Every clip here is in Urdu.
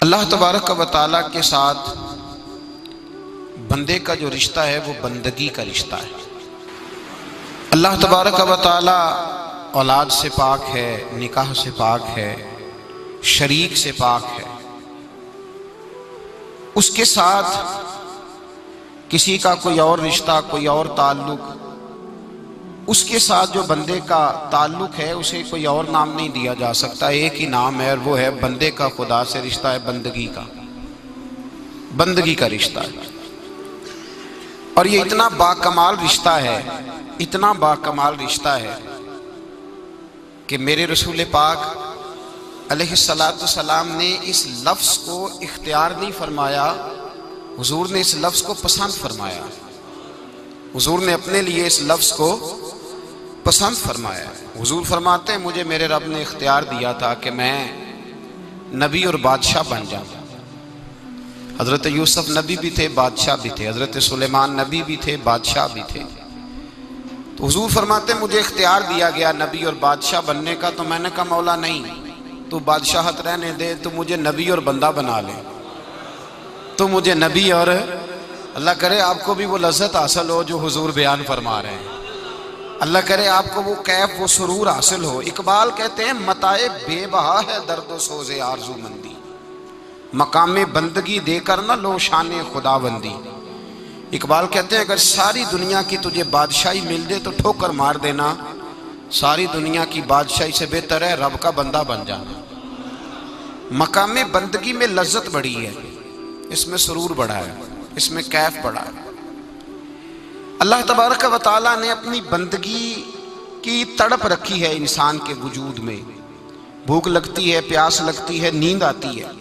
اللہ تبارک و تعالیٰ کے ساتھ بندے کا جو رشتہ ہے وہ بندگی کا رشتہ ہے۔ اللہ تبارک و تعالیٰ اولاد سے پاک ہے، نکاح سے پاک ہے، شریک سے پاک ہے۔ اس کے ساتھ کسی کا کوئی اور رشتہ، کوئی اور تعلق، اس کے ساتھ جو بندے کا تعلق ہے اسے کوئی اور نام نہیں دیا جا سکتا، ایک ہی نام ہے اور وہ ہے بندے کا خدا سے رشتہ ہے، بندگی کا رشتہ ہے۔ اور یہ اتنا باکمال رشتہ ہے، اتنا باکمال رشتہ ہے کہ میرے رسول پاک علیہ السلام نے اس لفظ کو اختیار نہیں فرمایا، حضور نے اس لفظ کو پسند فرمایا۔ حضور نے اپنے لیے اس لفظ کو پسند فرمایا۔ حضور فرماتے ہیں مجھے میرے رب نے اختیار دیا تھا کہ میں نبی اور بادشاہ بن جاؤں۔ حضرت یوسف نبی بھی تھے، بادشاہ بھی تھے، حضرت سلیمان نبی بھی تھے، بادشاہ بھی تھے۔ تو حضور فرماتے ہیں مجھے اختیار دیا گیا نبی اور بادشاہ بننے کا، تو میں نے کہا مولا نہیں، تو بادشاہت رہنے دے، تو مجھے نبی اور بندہ بنا لے، تو مجھے نبی اور اللہ کرے آپ کو بھی وہ لذت حاصل ہو جو حضور بیان فرما رہے ہیں، اللہ کرے آپ کو وہ کیف، وہ سرور حاصل ہو۔ اقبال کہتے ہیں متاع بے بہا ہے درد و سوز آرزو مندی، مقام بندگی دے کر نہ لو شان خدا بندی۔ اقبال کہتے ہیں اگر ساری دنیا کی تجھے بادشاہی مل جائے تو ٹھوکر مار دینا، ساری دنیا کی بادشاہی سے بہتر ہے رب کا بندہ بن جانا۔ مقام بندگی میں لذت بڑی ہے، اس میں سرور بڑھا ہے، اس میں کیف بڑھا ہے۔ اللہ تبارک و تعالیٰ نے اپنی بندگی کی تڑپ رکھی ہے انسان کے وجود میں، بھوک لگتی ہے، پیاس لگتی ہے، نیند آتی ہے،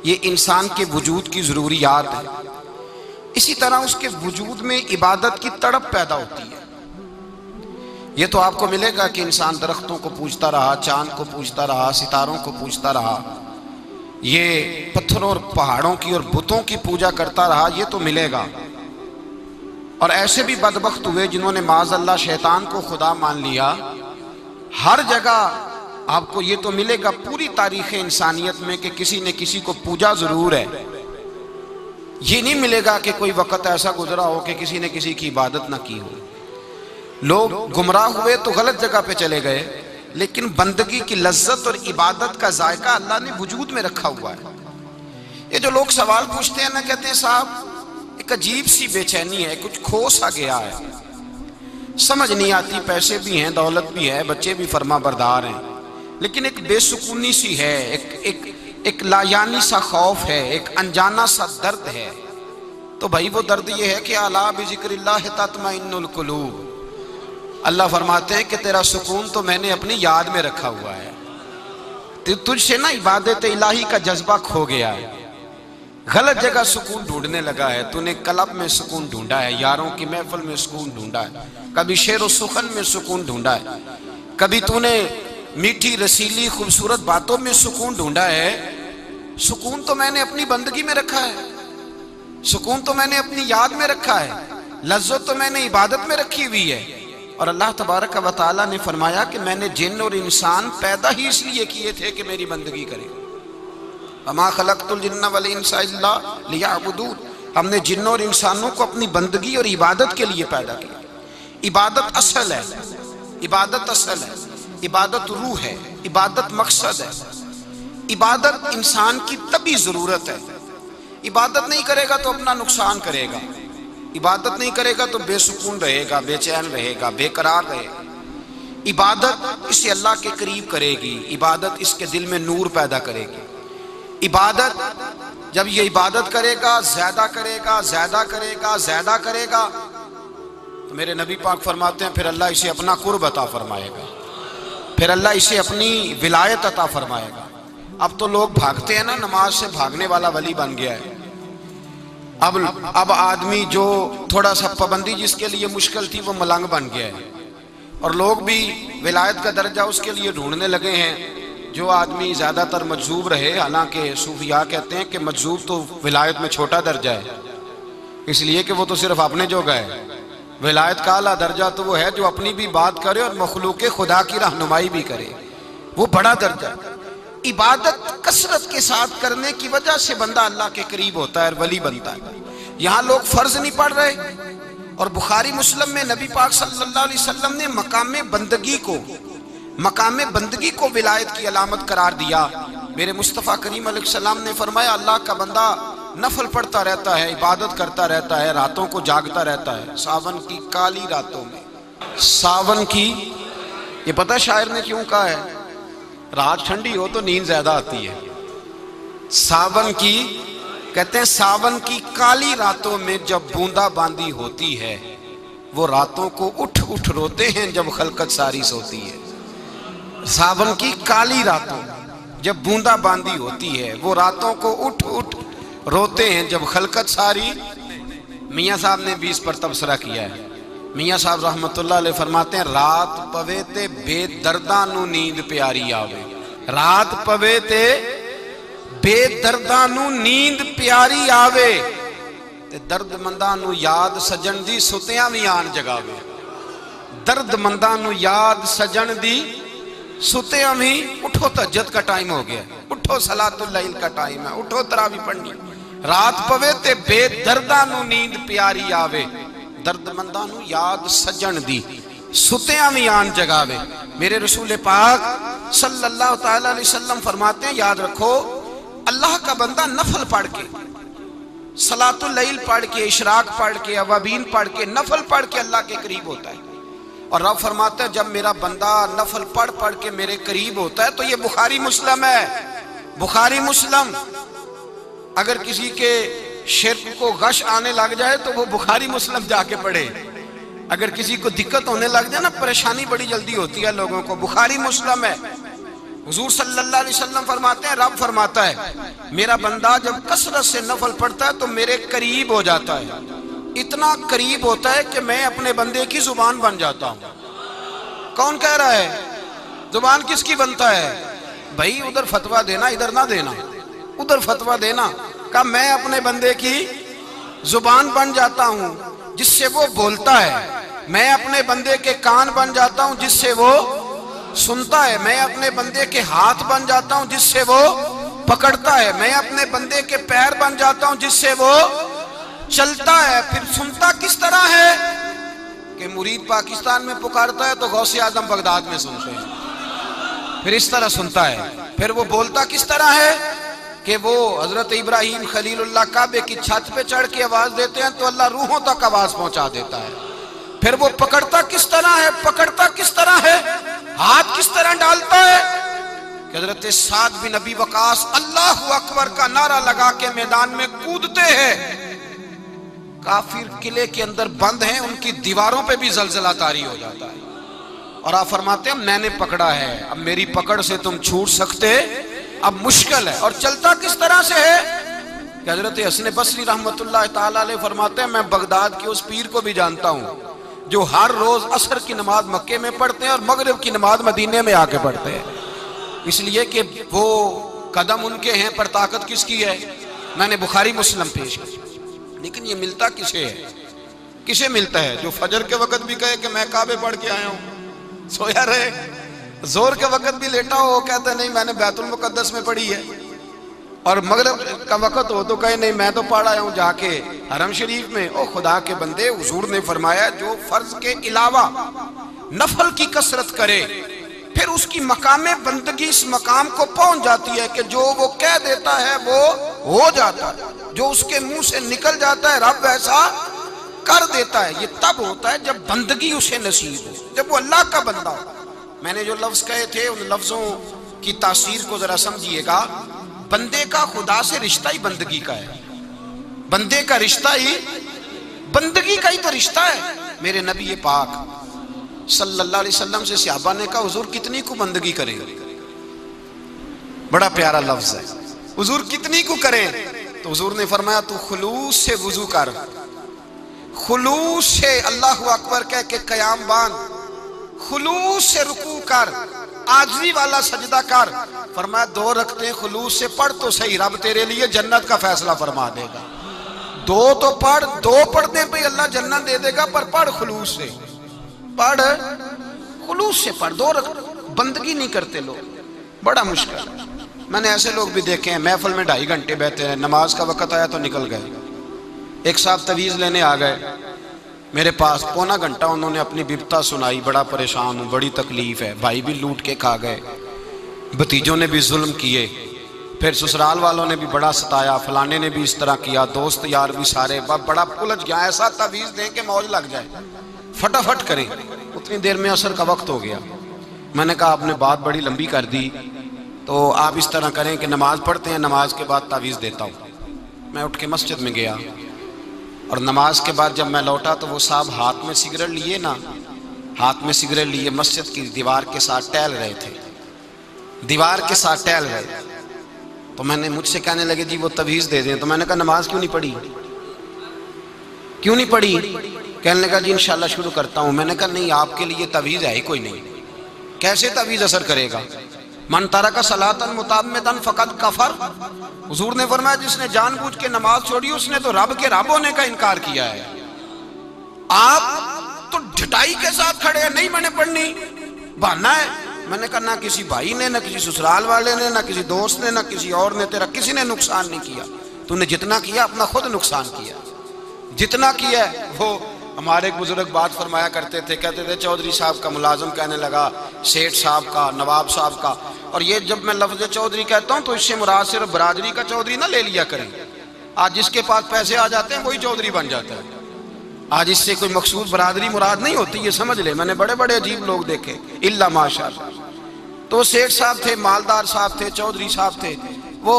یہ انسان کے وجود کی ضروریات ہے۔ اسی طرح اس کے وجود میں عبادت کی تڑپ پیدا ہوتی ہے۔ یہ تو آپ کو ملے گا کہ انسان درختوں کو پوجتا رہا، چاند کو پوجتا رہا، ستاروں کو پوجتا رہا، یہ پتھروں اور پہاڑوں کی اور بتوں کی پوجا کرتا رہا، یہ تو ملے گا۔ اور ایسے بھی بدبخت ہوئے جنہوں نے معاذ اللہ شیطان کو خدا مان لیا۔ ہر جگہ آپ کو یہ تو ملے گا پوری تاریخ انسانیت میں کہ کسی نے کسی کو پوجا ضرور ہے، یہ نہیں ملے گا کہ کوئی وقت ایسا گزرا ہو کہ کسی نے کسی کی عبادت نہ کی ہو۔ لوگ گمراہ ہوئے تو غلط جگہ پہ چلے گئے، لیکن بندگی کی لذت اور عبادت کا ذائقہ اللہ نے وجود میں رکھا ہوا ہے۔ یہ جو لوگ سوال پوچھتے ہیں نا، کہتے ہیں صاحب ایک عجیب سی بے چینی ہے، کچھ کھو سا گیا ہے، سمجھ نہیں آتی، پیسے بھی ہیں، دولت بھی ہے، بچے بھی فرما بردار ہیں، لیکن ایک بے سکونی سی ہے، ایک لایانی سا خوف ہے، ایک انجانا سا درد ہے۔ تو بھائی وہ درد یہ ہے کہ الا بذکر اللہ تطمئن القلوب۔ اللہ فرماتے ہیں کہ تیرا سکون تو میں نے اپنی یاد میں رکھا ہوا ہے، تجھ سے نا عبادت الہی کا جذبہ کھو گیا ہے، غلط جگہ سکون ڈھونڈنے لگا ہے، تو نے کلب میں سکون ڈھونڈا ہے، یاروں کی محفل میں سکون ڈھونڈا ہے، کبھی شعر و سخن میں سکون ڈھونڈا ہے، کبھی تو نے میٹھی رسیلی خوبصورت باتوں میں سکون ڈھونڈا ہے۔ سکون تو میں نے اپنی بندگی میں رکھا ہے، سکون تو میں نے اپنی یاد میں رکھا ہے، لذت تو میں نے عبادت میں رکھی ہوئی ہے۔ اور اللہ تبارک و تعالیٰ نے فرمایا کہ میں نے جن اور انسان پیدا ہی اس لیے کیے تھے کہ میری بندگی کرے۔ وما خلقت الجن والانس الا لیعبدون، ہم نے جنوں اور انسانوں کو اپنی بندگی اور عبادت کے لیے پیدا کیا۔ عبادت اصل ہے، عبادت اصل ہے، عبادت روح ہے، عبادت مقصد ہے، عبادت انسان کی طبعی ضرورت ہے۔ عبادت نہیں کرے گا تو اپنا نقصان کرے گا، عبادت نہیں کرے گا تو بے سکون رہے گا، بے چین رہے گا، بے قرار رہے گا۔ عبادت اسے اللہ کے قریب کرے گی، عبادت اس کے دل میں نور پیدا کرے گی۔ عبادت جب یہ عبادت کرے گا، زیادہ کرے گا، زیادہ کرے گا، زیادہ کرے گا، تو میرے نبی پاک فرماتے ہیں پھر اللہ اسے اپنا قرب عطا فرمائے گا، پھر اللہ اسے اپنی ولایت عطا فرمائے گا۔ اب تو لوگ بھاگتے ہیں نا، نماز سے بھاگنے والا ولی بن گیا ہے۔ اب آدمی جو تھوڑا سا پابندی جس کے لیے مشکل تھی وہ ملنگ بن گیا ہے، اور لوگ بھی ولایت کا درجہ اس کے لیے ڈھونڈنے لگے ہیں۔ جو آدمی زیادہ تر مجذوب رہے، حالانکہ صوفیاء کہتے ہیں کہ مجذوب تو ولایت میں چھوٹا درجہ ہے، اس لیے کہ وہ تو صرف اپنے جو گئے، ولایت کا اعلیٰ درجہ تو وہ ہے جو اپنی بھی بات کرے اور مخلوق خدا کی رہنمائی بھی کرے، وہ بڑا درجہ۔ عبادت کثرت کے ساتھ کرنے کی وجہ سے بندہ اللہ کے قریب ہوتا ہے اور ولی بنتا ہے۔ یہاں لوگ فرض نہیں پڑھ رہے، اور بخاری مسلم میں نبی پاک صلی اللہ علیہ وسلم نے مقام بندگی کو ولایت کی علامت قرار دیا۔ میرے مصطفیٰ کریم علیہ السلام نے فرمایا اللہ کا بندہ نفل پڑھتا رہتا ہے، عبادت کرتا رہتا ہے، راتوں کو جاگتا رہتا ہے، ساون کی کالی راتوں میں۔ ساون کی، یہ پتہ شاعر نے کیوں کہا ہے؟ رات ٹھنڈی ہو تو نیند زیادہ آتی ہے۔ ساون کی، کہتے ہیں ساون کی کالی راتوں میں جب بوندا باندی ہوتی ہے، وہ راتوں کو اٹھ اٹھ روتے ہیں جب خلقت ساری سوتی ہے۔ ساون کی کالی راتوں جب بوندا باندی ہوتی ہے، وہ راتوں کو اٹھ اٹھ روتے ہیں جب خلقت ساری۔ میاں صاحب نے بھی اس پر تبصرہ کیا ہے۔ میاں صاحب رحمت اللہ علیہ فرماتے ہیں رات پوے تے بے درداں نو نیند پیاری آوے۔ رات پوے تے بے درداں نو نیند پیاری آوے، تے درد منداں نو یاد سجن دی ستیاں وی آن جگاوے۔ درد منداں نو یاد سجن دی ستیاں وی، اٹھو تہجد کا ٹائم ہو گیا، اٹھو صلاۃ اللیل کا ٹائم ہے، اٹھو تراویح پڑھنی۔ رات پوے تے بے درداں نو نیند پیاری آوے، درد منداں نو یاد سجن دی ستیاں وی آن جگاوے۔ میرے رسول پاک صلی اللہ تعالی علیہ وسلم فرماتے ہیں یاد رکھو، اللہ کا بندہ نفل پڑھ کے، صلاۃ اللیل پڑھ کے، اشراق پڑھ کے، اوابین پڑھ کے، نفل پڑھ کے اللہ کے قریب ہوتا ہے۔ اور رب فرماتا ہے جب میرا بندہ نفل پڑھ پڑھ کے میرے قریب ہوتا ہے، تو یہ بخاری مسلم ہے، بخاری مسلم۔ اگر کسی کے شرک کو غش آنے لگ جائے تو وہ بخاری مسلم جا کے پڑھے۔ اگر کسی کو دقت ہونے لگ جائے نا، پریشانی بڑی جلدی ہوتی ہے لوگوں کو، بخاری مسلم ہے۔ حضور صلی اللہ علیہ وسلم فرماتے ہیں، رب فرماتا ہے میرا بندہ جب کثرت سے نفل پڑھتا ہے تو میرے قریب ہو جاتا ہے، اتنا قریب ہوتا ہے کہ میں اپنے بندے کی زبان بن جاتا ہوں۔ کون کہہ رہا ہے؟ زبان کس کی بنتا ہے؟ بھائی ادھر فتویٰ دینا، ادھر نہ دینا، ادھر فتویٰ دینا۔ کہ میں اپنے بندے کی زبان بن جاتا ہوں جس سے وہ بولتا ہے، میں اپنے بندے کے کان بن جاتا ہوں جس سے وہ سنتا ہے، میں اپنے بندے کے ہاتھ بن جاتا ہوں جس سے وہ پکڑتا ہے، میں اپنے بندے کے پیر بن جاتا ہوں جس سے وہ چلتا ہے۔ پھر سنتا کس طرح ہے کہ مرید پاکستان میں پکارتا ہے تو غوث اعظم بغداد میں سنتے ہیں، پھر اس طرح سنتا ہے۔ پھر وہ بولتا کس طرح ہے کہ وہ حضرت ابراہیم خلیل اللہ کعبے کی چھت پہ چڑھ کے آواز دیتے ہیں تو اللہ روحوں تک آواز پہنچا دیتا ہے۔ پھر وہ پکڑتا کس طرح ہے، پکڑتا کس طرح ہے، ہاتھ کس طرح ڈالتا ہے کہ حضرت سعد بن ابی وقاص اللہ اکبر کا نعرہ لگا کے میدان میں کودتے ہیں، کافر قلعے کے اندر بند ہیں، ان کی دیواروں پہ بھی زلزلہ طاری ہو جاتا ہے۔ اور آپ فرماتے ہیں میں نے پکڑا ہے، اب میری پکڑ سے تم چھوٹ سکتے اب مشکل ہے۔ اور چلتا کس طرح سے ہے کہ حضرت حسن بصری رحمت اللہ تعالی علیہ فرماتے ہیں میں بغداد کے اس پیر کو بھی جانتا ہوں جو ہر روز عصر کی نماز مکے میں پڑھتے ہیں اور مغرب کی نماز مدینے میں آ کے پڑھتے ہیں، اس لیے کہ وہ قدم ان کے ہیں پر طاقت کس کی ہے؟ میں نے بخاری مسلم پیش کیا۔ لیکن یہ ملتا کسے ہے؟ کسے ملتا ہے؟ جو فجر کے وقت بھی کہے کہ میں کعبے پڑھ کے آیا ہوں، سویا رہے، زور کے وقت بھی لیٹا ہو، وہ کہتا ہے نہیں میں نے بیت المقدس میں پڑھی ہے، اور مغرب کا وقت ہو تو کہے نہیں میں تو پڑھ آیا ہوں جا کے حرم شریف میں۔ او خدا کے بندے، حضور نے فرمایا جو فرض کے علاوہ نفل کی کثرت کرے پھر اس کی مقام بندگی اس مقام کو پہنچ جاتی ہے کہ جو وہ کہہ دیتا ہے وہ ہو جاتا ہے، جو اس کے منہ سے نکل جاتا ہے رب ایسا کر دیتا ہے۔ یہ تب ہوتا ہے جب بندگی اسے نصیب ہو، جب وہ اللہ کا بندہ ہو۔ میں نے جو لفظ کہے تھے ان لفظوں کی تاثیر کو ذرا سمجھیے گا۔ بندے کا خدا سے رشتہ ہی بندگی کا ہے، بندے کا رشتہ ہی بندگی کا ہی تو رشتہ ہے۔ میرے نبی پاک صلی اللہ علیہ وسلم سے صحابہ نے کہا حضور کتنی کو بندگی کریں؟ بڑا پیارا لفظ ہے، حضور کتنی کو کریں؟ تو حضور نے فرمایا تو خلوص سے وضو کر، خلوص سے اللہ اکبر کہہ کے قیام باندھ، خلوص سے رکوع کر، عاجزی والا سجدہ کر۔ فرمایا 2 رکعتیں خلوص سے پڑھ تو صحیح، رب تیرے لیے جنت کا فیصلہ فرما دے گا۔ 2 تو پڑھ، 2 پڑھنے پہ اللہ جنت دے دے گا، پر پڑھ خلوص سے، پڑھ خلوص سے پڑھ۔ 2 رکعت بندگی نہیں کرتے لوگ، بڑا مشکل۔ میں نے ایسے لوگ بھی دیکھے ہیں محفل میں 2.5 گھنٹے بیٹھے ہیں، نماز کا وقت آیا تو نکل گئے۔ ایک صاحب تویز لینے آ گئے میرے پاس، پونا گھنٹہ انہوں نے اپنی بپتا سنائی، بڑا پریشان ہوں، بڑی تکلیف ہے، بھائی بھی لوٹ کے کھا گئے، بھتیجوں نے بھی ظلم کیے، پھر سسرال والوں نے بھی بڑا ستایا، فلانے نے بھی اس طرح کیا، دوست یار بھی سارے، بڑا الجھ گیا۔ ایسا تویز دیں کہ موج لگ جائے، فٹافٹ کریں۔ اتنی دیر میں عصر کا وقت ہو گیا۔ میں نے کہا آپ نے بات بڑی لمبی کر دی، تو آپ اس طرح کریں کہ نماز پڑھتے ہیں، نماز کے بعد تعویذ دیتا ہوں۔ میں اٹھ کے مسجد میں گیا، اور نماز کے بعد جب میں لوٹا تو وہ صاحب ہاتھ میں سگریٹ لیے نا، ہاتھ میں سگریٹ لیے مسجد کی دیوار کے ساتھ ٹہل رہے تھے، دیوار کے ساتھ ٹہل رہے۔ تو میں نے، مجھ سے کہنے لگے جی وہ تعویذ دے دیں، تو میں نے کہا نماز کیوں نہیں پڑھی، کیوں نہیں پڑھی؟ کہنے لگا جی انشاءاللہ شروع کرتا ہوں۔ میں نے کہا نہیں، آپ کے لیے تعویذ ہے ہی کوئی نہیں، کیسے تعویذ اثر کرے گا؟ من ترک صلاۃ متعمدا فقد کفر، حضور نے فرمایا جس نے جان بوجھ کے نماز چھوڑی اس نے تو رب کے رب ہونے کا انکار کیا ہے۔ آپ تو ڈھٹائی کے ساتھ کھڑے ہیں، نہیں میں نے پڑھنی، بہانا ہے۔ میں نے کہا نہ کسی بھائی نے، نہ کسی سسرال والے نے، نہ کسی دوست نے، نہ کسی اور نے، تیرا کسی نے نقصان نہیں کیا، تو نے جتنا کیا اپنا خود نقصان کیا، جتنا کیا ہے۔ وہ ہمارے ایک بزرگ بات فرمایا کرتے تھے، کہتے تھے چودھری صاحب کا ملازم کہنے لگا سیٹھ صاحب کا، نواب صاحب کا، اور یہ جب میں لفظ چودھری کہتا ہوں تو اس سے مراد صرف برادری کا چودھری نہ لے لیا کریں۔ آج جس کے پاس پیسے آ جاتے ہیں وہی چودھری بن جاتا ہے، آج اس سے کوئی مخصوص برادری مراد نہیں ہوتی، یہ سمجھ لے۔ میں نے بڑے بڑے عجیب لوگ دیکھے، الا ماشاءاللہ۔ تو سیٹھ صاحب تھے، مالدار صاحب تھے، چودھری صاحب تھے، وہ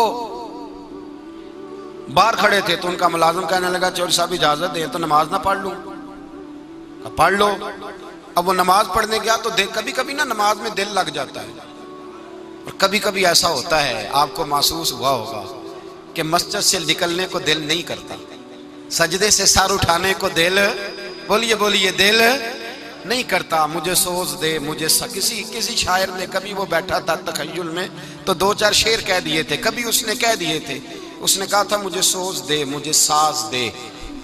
باہر کھڑے تھے، تو ان کا ملازم کہنے لگا چودھری صاحب اجازت دیں تو نماز نہ پڑھ لوں؟ پڑھ لو۔ اب وہ نماز پڑھنے گیا تو کبھی کبھی نا نماز میں دل لگ جاتا ہے، اور کبھی کبھی ایسا ہوتا ہے، آپ کو محسوس ہوا ہوگا کہ مسجد سے نکلنے کو دل نہیں کرتا، سجدے سے سر اٹھانے کو دل، بولیے بولیے، دل نہیں کرتا۔ مجھے سوز دے، مجھے کسی شاعر نے کبھی، وہ بیٹھا تھا تخیل میں تو 2-4 شعر کہہ دیے تھے، کبھی اس نے کہہ دیے تھے، اس نے کہا تھا مجھے سوز دے، مجھے ساز دے،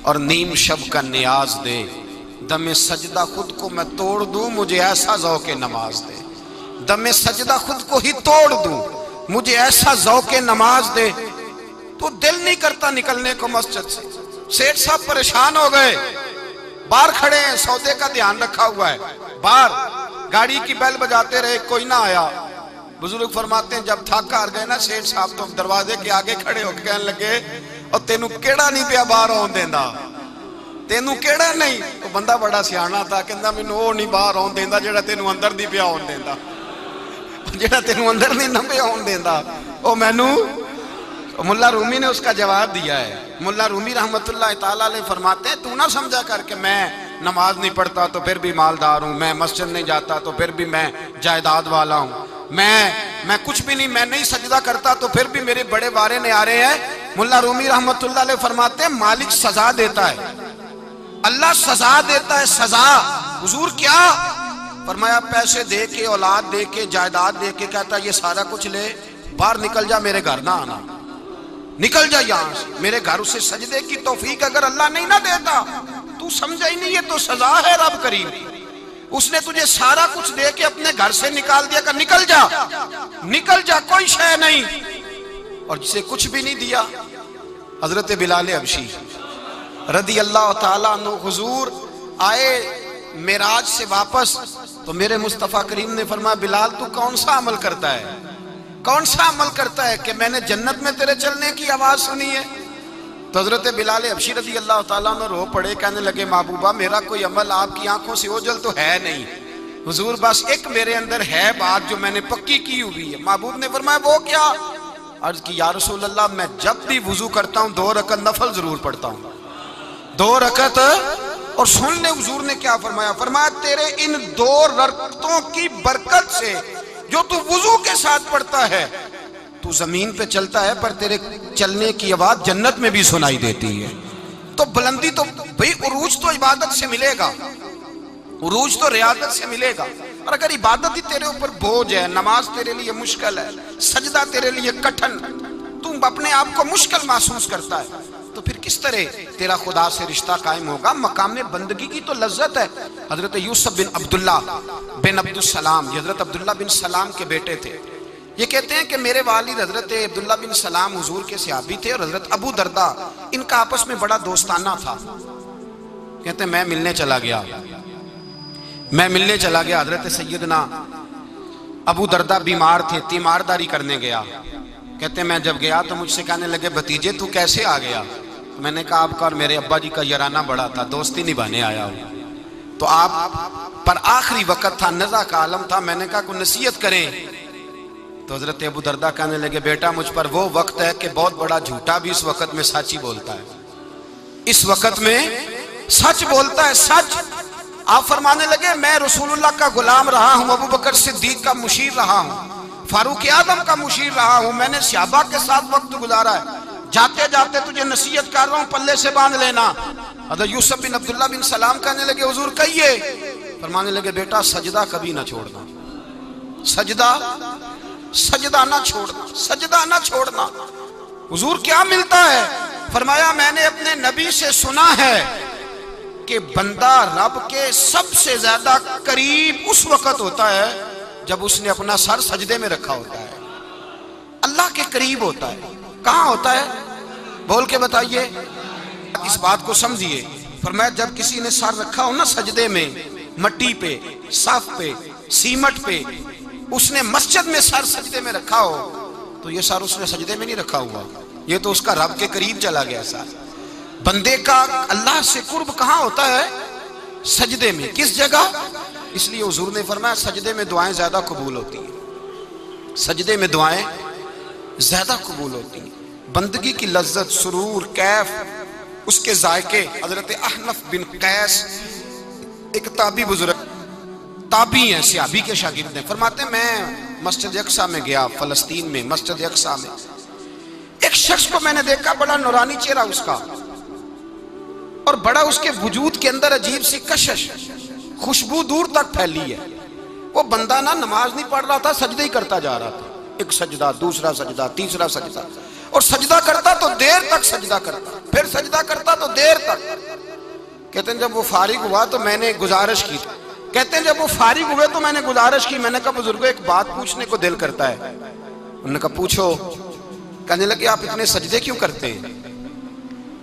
اور نیم شب کا نیاز دے، دم سجدہ خود کو میں توڑ دوں، مجھے ایسا ذوق نماز دے، دم سجدہ خود کو ہی توڑ دوں، مجھے ایسا ذوق نماز دے۔ تو دل نہیں کرتا نکلنے کو مسجد سے۔ سیٹھ صاحب پریشان ہو گئے، باہر کھڑے ہیں، سودے کا دھیان رکھا ہوا ہے، باہر گاڑی کی بیل بجاتے رہے، کوئی نہ آیا۔ بزرگ فرماتے ہیں جب تھک ہار گئے نا سیٹھ صاحب، تو دروازے کے آگے کھڑے ہو کے کہنے لگے اور تینوں کیڑا نہیں پیا باہر آن دیندا، تینوں کیڑا نہیں؟ تو بندہ بڑا سیانا تھا، کہندا مینوں وہ نہیں باہر آن دیندا جڑا تینوں اندر نہیں پیا آن دیندا، جڑا تینوں اندر نہیں نہ پیا آن دیندا او مینوں۔ ملا رومی نے اس کا جواب دیا ہے۔ ملا رومی رحمت اللہ تعالیٰ علیہ فرماتے ہیں تو نہ سمجھا کر کہ میں نماز نہیں پڑھتا تو پھر بھی مالدار ہوں، میں مسجد نہیں جاتا تو پھر بھی میں جائیداد والا ہوں، میں کچھ بھی نہیں، میں نہیں سجدہ کرتا تو پھر بھی میرے بڑے بارے نیارے ہیں۔ ملا رومی رحمت اللہ علیہ فرماتے ہیں مالک سزا دیتا ہے، اللہ سزا دیتا ہے، سزا۔ حضور کیا فرمایا؟ پیسے دے کے، اولاد دے کے، جائیداد دے کے، کہتا یہ سارا کچھ لے، باہر نکل جا، میرے گھر نہ آنا، نکل جا یہاں سے میرے گھر۔ اسے سجدے کی توفیق اگر اللہ نہیں نہ دیتا تو سمجھا ہی نہیں، یہ تو سزا ہے رب کریم۔ اس نے تجھے سارا کچھ دے کے اپنے گھر سے نکال دیا کہ نکل جا، نکل جا، کوئی شے نہیں۔ اور جسے کچھ بھی نہیں دیا، حضرت بلال حبشی رضی اللہ تعالیٰ عنہ، حضور آئے معراج سے واپس تو میرے مصطفیٰ کریم نے فرمایا بلال تو کون سا عمل کرتا ہے، کون سا عمل کرتا ہے کہ میں نے جنت میں تیرے چلنے کی آواز سنی ہے؟ تو حضرت بلال حبشی رضی اللہ تعالیٰ عنہ رو پڑے، کہنے لگے محبوبہ میرا کوئی عمل آپ کی آنکھوں سے اوجھل تو ہے نہیں، حضور بس ایک میرے اندر ہے بات جو میں نے پکی کی ہوئی ہے۔ محبوب نے فرمایا وہ کیا؟ عرض کی یا رسول اللہ میں جب بھی وضو کرتا ہوں 2 رکعت نفل ضرور پڑھتا ہوں، 2 رکعت۔ اور سن لے حضور نے کیا فرمایا، فرمایا تیرے ان 2 رکعتوں کی برکت سے جو تو وضو کے ساتھ پڑھتا ہے، تو زمین پہ چلتا ہے پر تیرے چلنے کی آواز جنت میں بھی سنائی دیتی ہے۔ تو بلندی تو بھئی عروج تو عبادت سے ملے گا، عروج تو ریاضت سے ملے گا۔ اور اگر عبادت ہی تیرے اوپر بوجھ ہے، نماز تیرے لیے مشکل ہے، سجدہ تیرے لیے کٹھن، تم اپنے آپ کو مشکل محسوس کرتا ہے، تو پھر کس طرح تیرا خدا سے رشتہ قائم ہوگا؟ مقام بندگی کی تو لذت ہے۔ حضرت یوسف بن عبداللہ بن عبد السلام، یہ حضرت عبداللہ بن سلام کے بیٹے تھے، یہ کہتے ہیں کہ میرے والد حضرت عبداللہ بن سلام حضور کے صحابی تھے، اور حضرت ابو دردہ ان کا آپس میں بڑا دوستانہ تھا۔ کہتے ہیں میں ملنے چلا گیا حضرت سیدنا ابو دردہ بیمار تھے، تیمارداری کرنے گیا۔ کہتے ہیں میں جب گیا تو مجھ سے کہنے لگے بھتیجے تو کیسے آ گیا؟ میں نے کہا آپ کا اور میرے ابا جی کا یارانہ بڑا تھا، دوستی نبھانے آیا ہوں، تو آپ پر آخری وقت تھا، نزع کا عالم تھا، میں نے کہا کوئی نصیحت کریں۔ تو حضرت ابو دردہ کہنے لگے بیٹا مجھ پر وہ وقت ہے کہ بہت بڑا جھوٹا بھی اس وقت میں سچ ہی بولتا ہے، اس وقت میں سچ بولتا ہے، سچ۔ آپ فرمانے لگے میں رسول اللہ کا غلام رہا ہوں، ابو بکر صدیق کا مشیر رہا ہوں، فاروق اعظم کا مشیر رہا ہوں، میں نے صحابہ کے ساتھ وقت گزارا ہے، جاتے جاتے تجھے نصیحت کر رہا ہوں پلے سے باندھ لینا۔ حضرت یوسف بن عبداللہ بن سلام کہنے لگے حضور کہیے۔ فرمانے لگے بیٹا سجدہ کبھی نہ چھوڑنا، سجدہ نہ چھوڑنا۔ حضور کیا ملتا ہے؟ فرمایا میں نے اپنے نبی سے سنا ہے کہ بندہ رب کے سب سے زیادہ قریب اس وقت ہوتا ہے جب اس نے اپنا سر سجدے میں رکھا ہوتا ہے، اللہ کے قریب ہوتا ہے۔ کہاں ہوتا ہے؟ بول کے بتائیے، اس بات کو سمجھیے۔ فرمایا جب کسی نے سر رکھا ہو نا سجدے میں، مٹی پہ، صف پہ، سیمٹ پہ، اس نے مسجد میں سر سجدے میں رکھا ہو تو یہ سر اس نے سجدے میں نہیں رکھا ہوا، یہ تو اس کا رب کے قریب چلا گیا سر۔ بندے کا اللہ سے قرب کہاں ہوتا ہے؟ سجدے میں۔ کس جگہ؟ اس لیے حضور نے فرمایا سجدے میں دعائیں زیادہ قبول ہوتی ہیں، سجدے میں دعائیں زیادہ قبول ہوتی ہیں۔ بندگی کی لذت، سرور، کیف، اس کے ذائقے۔ حضرت احنف بن قیس ایک تابعی بزرگ، تابعی ہیں، صحابی کے شاگرد ہیں، فرماتے ہیں میں مسجد اقصیٰ میں گیا، فلسطین میں مسجد اقصیٰ میں، ایک شخص کو میں نے دیکھا، بڑا نورانی چہرہ اس کا، اور بڑا اس کے وجود کے اندر عجیب سی کشش، خوشبو دور تک پھیلی ہے۔ وہ بندہ نہ نماز نہیں پڑھ رہا تھا، سجدہ ہی کرتا جا رہا تھا، ایک سجدہ، دوسرا سجدہ، تیسرا سجدہ، اور سجدہ کرتا تو دیر تک سجدہ کرتا، پھر سجدہ کرتا تو دیر تک۔ کہتے ہیں جب وہ فارغ ہوا تو میں نے گزارش کی، کہتے ہیں جب وہ فارغ ہوئے تو میں نے گزارش کی، میں نے کہا بزرگوں ایک بات پوچھنے کو دل کرتا ہے۔ انہوں نے کہا پوچھو۔ کہنے لگے آپ اتنے سجدے کیوں کرتے ہیں؟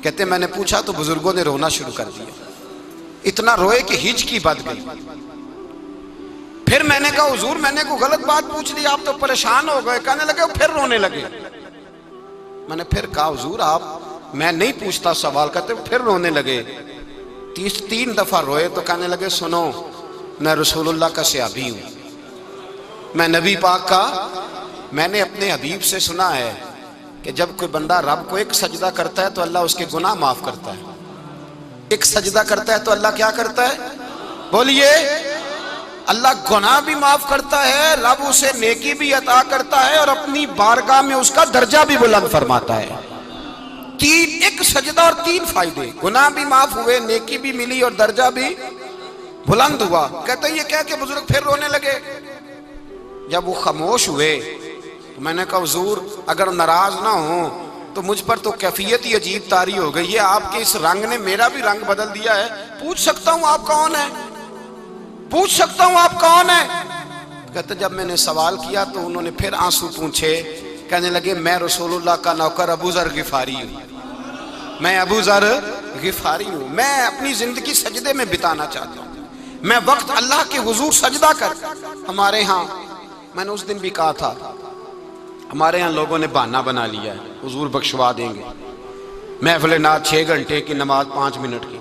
کہتے ہیں میں نے پوچھا تو بزرگوں نے رونا شروع کر دیا، اتنا روئے کہ ہچکی بد گئی۔ پھر میں نے کہا حضور میں نے کوئی غلط بات پوچھ لی، آپ تو پریشان ہو گئے؟ کہنے لگے پھر رونے لگے۔ میں نے پھر کہا حضور آپ، میں نہیں پوچھتا سوال، کرتے پھر رونے لگے، 3 دفعہ روئے تو کہنے لگے سنو میں رسول اللہ کا صحابی ہوں، میں نبی پاک کا، میں نے اپنے حبیب سے سنا ہے کہ جب کوئی بندہ رب کو ایک سجدہ کرتا ہے تو اللہ اس کے گناہ معاف کرتا ہے، ایک سجدہ کرتا ہے تو اللہ کیا کرتا ہے؟ بولیے، اللہ گناہ بھی معاف کرتا ہے، رب اسے نیکی بھی عطا کرتا ہے، اور اپنی بارگاہ میں اس کا درجہ بھی بلند فرماتا ہے۔ ایک سجدہ اور 3 فائدے، گناہ بھی معاف ہوئے، نیکی بھی ملی، اور درجہ بھی بلند ہوا۔ کہتے ہیں یہ کہہ کے بزرگ پھر رونے لگے۔ جب وہ خاموش ہوئے تو میں نے کہا حضور اگر ناراض نہ ہوں تو مجھ پر تو کیفیت ہی عجیب طاری ہو گئی ہے، آپ کے اس رنگ نے میرا بھی رنگ بدل دیا ہے، پوچھ سکتا ہوں آپ کون ہیں؟ پوچھ سکتا ہوں آپ کون ہیں؟ کہتے جب میں نے سوال کیا تو انہوں نے پھر آنسو پوچھے، کہنے لگے میں رسول اللہ کا نوکر ابو ذر غفاری ہوں، میں ابو ذر غفاری ہوں، میں اپنی زندگی سجدے میں بتانا چاہتا ہوں، میں وقت اللہ کے حضور سجدہ کر۔ ہمارے ہاں میں نے اس دن بھی کہا تھا، ہمارے ہاں لوگوں نے بہانہ بنا لیا ہے حضور بخشوا دیں گے، محفل نعت 6 گھنٹے کی، نماز 5 منٹ کی،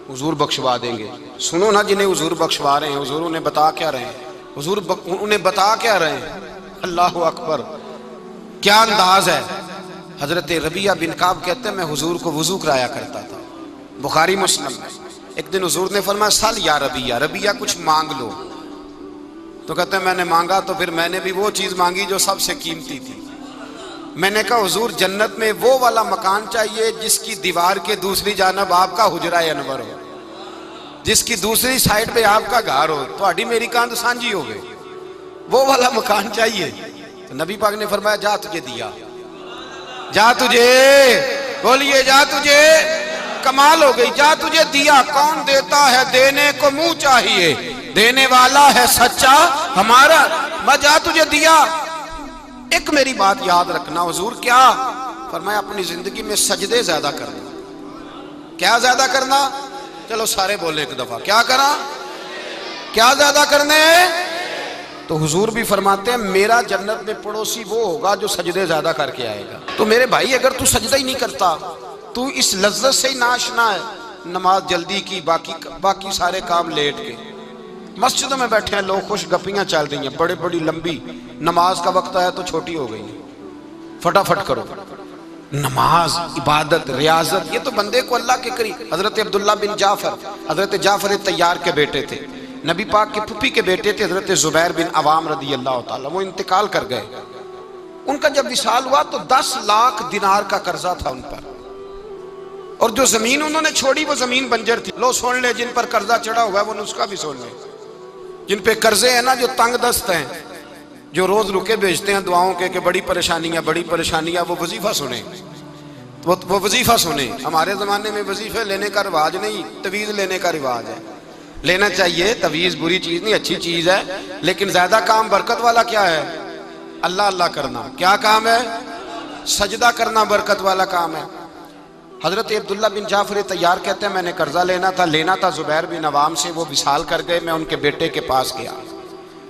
حضور بخشوا دیں گے۔ سنو نا جنہیں حضور بخشوا رہے ہیں، حضور انہیں بتا کیا رہے ہیں؟ حضور انہیں بتا کیا رہے ہیں؟ اللہ اکبر، کیا انداز ہے۔ حضرت ربیعہ بن کعب کہتے ہیں میں حضور کو وضو کرایا کرتا تھا، بخاری مسلم میں۔ ایک دن حضور نے فرمایا سل یا ربیعہ، ربیعہ کچھ مانگ لو، تو کہتے ہیں میں نے مانگا تو پھر میں نے بھی وہ چیز مانگی جو سب سے قیمتی تھی۔ میں نے کہا حضور جنت میں وہ والا مکان چاہیے جس کی دیوار کے دوسری جانب آپ کا حجرہ انور ہو، جس کی دوسری سائڈ پہ آپ کا گھر ہو، تو اڈی میری کاند سانجی ہو گئی، وہ والا مکان چاہیے۔ تو نبی پاک نے فرمایا جا تجھے دیا، جا تجھے، بولیے جا تجھے، کمال ہو گئی، جا تجھے دیا۔ کون دیتا ہے؟ دینے کو منہ چاہیے، دینے والا ہے سچا ہمارا، میں جا تجھے دیا۔ ایک میری بات یاد رکھنا حضور کیا فرمایا اپنی زندگی میں سجدے زیادہ کرنا. کیا زیادہ کرنا؟ چلو سارے بولے ایک دفعہ, کیا کرا؟ کیا زیادہ کرنے؟ تو حضور بھی فرماتے ہیں میرا جنت میں پڑوسی وہ ہوگا جو سجدے زیادہ کر کے آئے گا. تو میرے بھائی اگر تو سجدہ ہی نہیں کرتا, تو اس لذت سے ہی ناشنا ہے, نماز جلدی کی, باقی سارے کام لیٹ کے, مسجدوں میں بیٹھے ہیں لوگ, خوش گپیاں چل رہی ہیں, بڑے بڑی لمبی, نماز کا وقت آیا تو چھوٹی ہو گئی, فٹافٹ کرو. نماز, عبادت, ریاضت, یہ تو بندے کو اللہ کے قریب. حضرت عبداللہ بن جعفر, حضرت جعفر طیار کے بیٹے تھے, نبی پاک کی پھپھی کے بیٹے تھے حضرت زبیر بن عوام رضی اللہ تعالیٰ, وہ انتقال کر گئے. ان کا جب وصال ہوا تو 10 لاکھ دینار کا قرضہ تھا ان پر, اور جو زمین انہوں نے چھوڑی وہ زمین بنجر تھی. لو سن لے, جن پر قرضہ چڑھا ہوا ہے وہ نسخہ بھی سن لے. جن پہ قرضے ہیں نا, جو تنگ دست ہیں, جو روز رکے بھیجتے ہیں دعاؤں کے کہ بڑی پریشانیاں, وہ وظیفہ سنیں, وہ وظیفہ سنیں. ہمارے زمانے میں وظیفے لینے کا رواج نہیں, تویز لینے کا رواج ہے. لینا چاہیے, تویز بری چیز نہیں, اچھی چیز ہے, لیکن زیادہ کام برکت والا کیا ہے؟ اللہ اللہ کرنا. کیا کام ہے؟ سجدہ کرنا برکت والا کام ہے. حضرت عبداللہ بن جعفر طیار کہتے ہیں میں نے قرضہ لینا تھا زبیر بن عوام سے, وہ وصال کر گئے. میں ان کے بیٹے کے پاس گیا,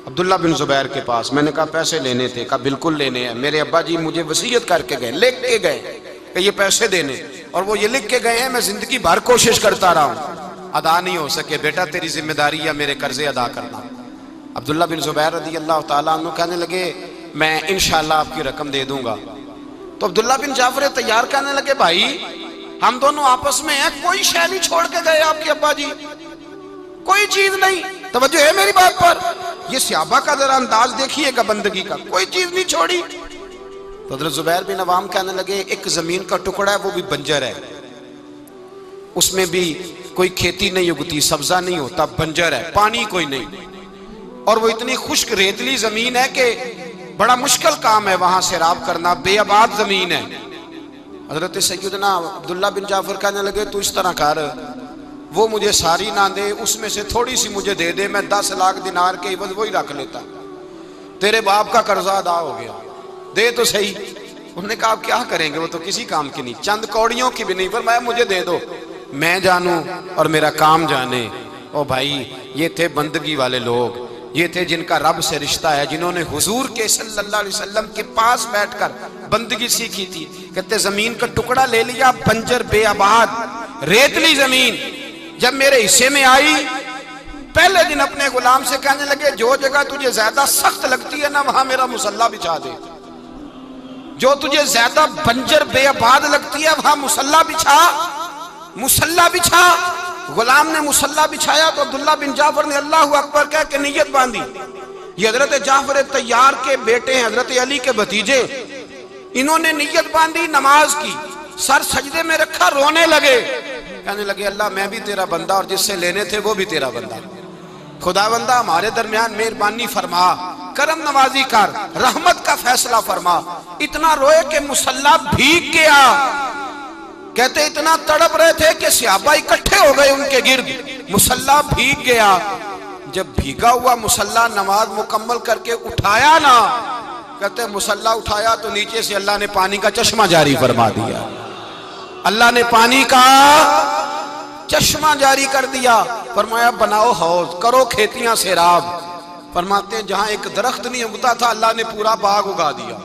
عبداللہ بن زبیر کے پاس. میں نے کہا پیسے لینے تھے. کہا بالکل لینے ہیں. میرے ابا جی مجھے وصیت کر کے گئے, لکھ کے گئے کہ یہ پیسے دینے, اور وہ یہ لکھ کے گئے ہیں, میں زندگی بھر کوشش کرتا رہا ہوں, ادا نہیں ہو سکے. بیٹا تیری ذمہ داری ہے میرے قرضے ادا کرنا. عبداللہ بن زبیر رضی اللہ تعالیٰ عنہ کہنے لگے میں انشاءاللہ آپ کی رقم دے دوں گا. تو عبداللہ بن جعفر طیار کہنے لگے بھائی ہم دونوں آپس میں ہیں, کوئی شے نہیں چھوڑ کے گئے آپ کے ابا جی, کوئی چیز نہیں. توجہ ہے میری بات پر؟ یہ صحابہ کا ذرا انداز دیکھیے گا بندگی کا, کوئی چیز نہیں چھوڑی. تو حضرت زبیر بن عوام کہنے لگے ایک زمین کا ٹکڑا ہے, وہ بھی بنجر ہے, اس میں بھی کوئی کھیتی نہیں اگتی, سبزہ نہیں ہوتا, بنجر ہے, پانی کوئی نہیں, اور وہ اتنی خشک ریتلی زمین ہے کہ بڑا مشکل کام ہے وہاں سیراب کرنا, بے آباد زمین ہے. حضرت سیدنا عبداللہ بن جعفر کہنے لگے تو اس طرح کر, وہ مجھے ساری نہ دے, اس میں سے تھوڑی سی مجھے دے دے, میں 10 لاکھ دینار کے عوض وہی رکھ لیتا, تیرے باپ کا قرضہ ادا ہو گیا, دے تو صحیح. انہوں نے کہا آپ کیا کریں گے, وہ تو کسی کام کی نہیں, چند کوڑیوں کی بھی نہیں. فرمایا مجھے دے دو, میں جانوں اور میرا کام جانے. او بھائی یہ تھے بندگی والے لوگ, یہ تھے جن کا رب سے رشتہ ہے, جنہوں نے حضور کے صلی اللہ علیہ وسلم کے پاس بیٹھ کر بندگی سیکھی تھی. کہتے زمین کا ٹکڑا لے لیا, بنجر بے آباد ریتلی زمین, جب میرے حصے میں آئی پہلے دن اپنے غلام سے کہنے لگے جو جگہ تجھے زیادہ سخت لگتی ہے نا وہاں میرا مصلی بچھا دے, جو تجھے زیادہ بنجر بے آباد لگتی ہے وہاں مصلی بچھا. غلام نے مصلی بچھایا تو عبداللہ بن جعفر نے اللہ اکبر کہہ کے نیت باندھی. یہ حضرت جعفر طیار کے بیٹے ہیں, حضرت علی کے بھتیجے, انہوں نے نیت باندھی نماز کی, سر سجدے میں رکھا, رونے لگے, کہنے لگے اللہ میں بھی تیرا بندہ اور جس سے لینے تھے وہ بھی تیرا بندہ, خدا بندہ ہمارے درمیان مہربانی فرما, کرم نوازی کر, رحمت کا فیصلہ فرما. اتنا روئے کہ مصلی بھیگ گیا. کہتے اتنا تڑپ رہے تھے کہ صحابہ اکٹھے ہو گئے ان کے گرد, مصلی بھیگ گیا. جب بھیگا ہوا مصلی نماز مکمل کر کے اٹھایا نا, کہتے مصلی اٹھایا تو نیچے سے اللہ نے پانی کا چشمہ جاری فرما دیا, اللہ نے پانی کا چشمہ جاری کر دیا. فرمایا بناؤ حوض, کرو کھیتیاں سیراب. فرماتے ہیں جہاں ایک درخت نہیں اگتا تھا اللہ نے پورا باغ اگا دیا,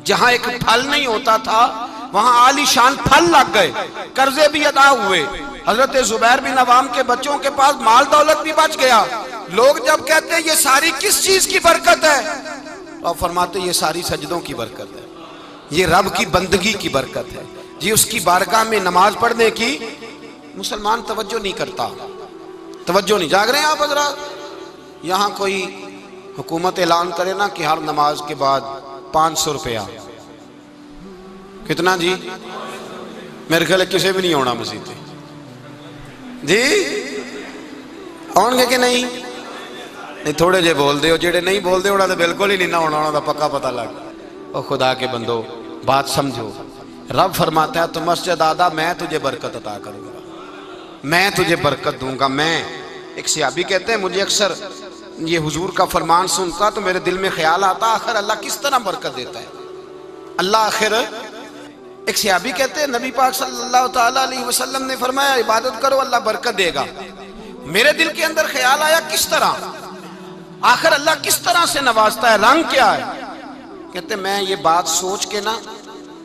جہاں ایک پھل نہیں ہوتا تھا وہاں عالی شان پھل لگ گئے, قرضے بھی ادا ہوئے. حضرت زبیر بن عوام کے بچوں کے پاس مال دولت بھی بچ گیا. لوگ جب کہتے ہیں یہ ساری کس چیز کی برکت ہے, اور فرماتے یہ ساری سجدوں کی برکت ہے, یہ رب کی بندگی کی برکت ہے جی, اس کی بارگاہ میں نماز پڑھنے کی. مسلمان توجہ نہیں کرتا, توجہ نہیں. جاگ رہے ہیں آپ حضرات؟ یہاں کوئی حکومت اعلان کرے نا کہ ہر نماز کے بعد 500 روپیہ, کتنا جی؟ میرے خیال کسی بھی نہیں ہونا مسجد جی, آؤں گے کہ نہیں؟ نہیں تھوڑے جے بول دے ہو, جیڑے نہیں بول دے ہونا تو بالکل ہی نہیں نہ ہونا, ہونا پکا پتہ لگ. او خدا کے بندو بات سمجھو, رب فرماتا ہے تو مسجد آدھا میں تجھے برکت عطا کروں گا, میں تجھے برکت دوں گا. میں ایک صحابی کہتے ہیں مجھے اکثر یہ حضور کا فرمان سنتا تو میرے دل میں خیال آتا آخر اللہ کس طرح برکت دیتا ہے. اللہ آخر ایک صحابی کہتے ہیں نبی پاک صلی اللہ تعالیٰ علیہ وسلم نے فرمایا عبادت کرو اللہ برکت دے گا. میرے دل کے اندر خیال آیا کس طرح, آخر اللہ کس طرح سے نوازتا ہے, رنگ کیا ہے. کہتے میں یہ بات سوچ کے نا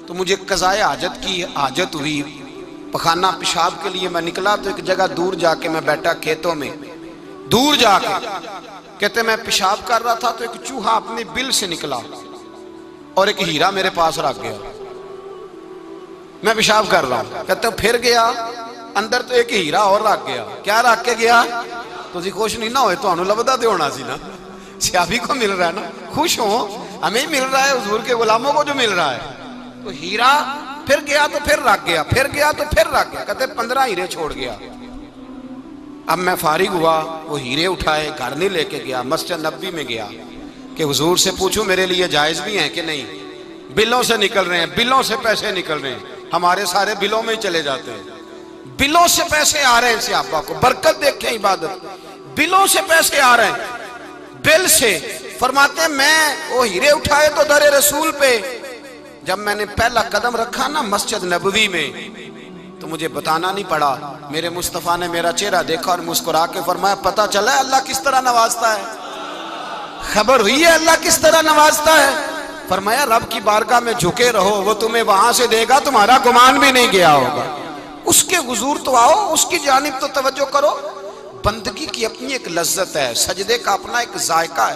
تو مجھے قضائے حاجت کی حاجت ہوئی. پخانہ پیشاب کے لیے میں نکلا تو ایک جگہ دور جا کے میں بیٹھا کھیتوں میں, دور جا کے. کہتے میں پیشاب کر رہا تھا تو ایک چوہا اپنے بل سے نکلا اور ایک ہیرا میرے پاس رکھ گیا. میں پیشاب کر رہا ہوں, کہتے پھر گیا اندر تو ایک ہیرا اور رکھ گیا. کیا رکھ کے گیا؟ تو جی خوش نہیں نہ ہوئے تو انہوں لبدا دے ہونا سی نا, صحابی کو مل رہا ہے نا, خوش ہوں ہمیں مل رہا ہے حضور کے غلاموں کو جو مل رہا ہے. تو ہیرا پھر گیا تو پھر رکھ گیا, پھر گیا تو پھر رکھ گیا. کہتے 15 ہیرے چھوڑ گیا. اب میں فارغ ہوا, وہ ہیرے اٹھائے گھر نہیں لے کے گیا, مسجد نبوی میں گیا کہ حضور سے پوچھوں میرے لیے جائز بھی ہیں کہ نہیں. بلوں سے نکل رہے ہیں, بلوں سے پیسے نکل رہے ہیں, ہمارے سارے بلوں میں ہی چلے جاتے ہیں. بلوں سے پیسے آ رہے ہیں صحابہ کو, برکت دیکھیں عبادت, بلوں سے پیسے آ رہے ہیں. بل سے فرماتے ہیں میں وہ ہیرے اٹھائے تو در رسول پہ, جب میں نے پہلا قدم رکھا نا مسجد نبوی میں تو مجھے بتانا نہیں پڑا, میرے مصطفیٰ نے میرا چہرہ دیکھا اور مسکرا کے فرمایا پتہ چلا ہے اللہ کس طرح نوازتا ہے, خبر ہوئی ہے اللہ کس طرح نوازتا ہے. فرمایا رب کی بارگاہ میں جھکے رہو, وہ تمہیں وہاں سے دے گا تمہارا گمان بھی نہیں گیا ہوگا. اس کے حضور تو آؤ, اس کی جانب تو توجہ کرو. بندگی کی اپنی ایک لذت ہے, سجدے کا اپنا ایک ذائقہ ہے.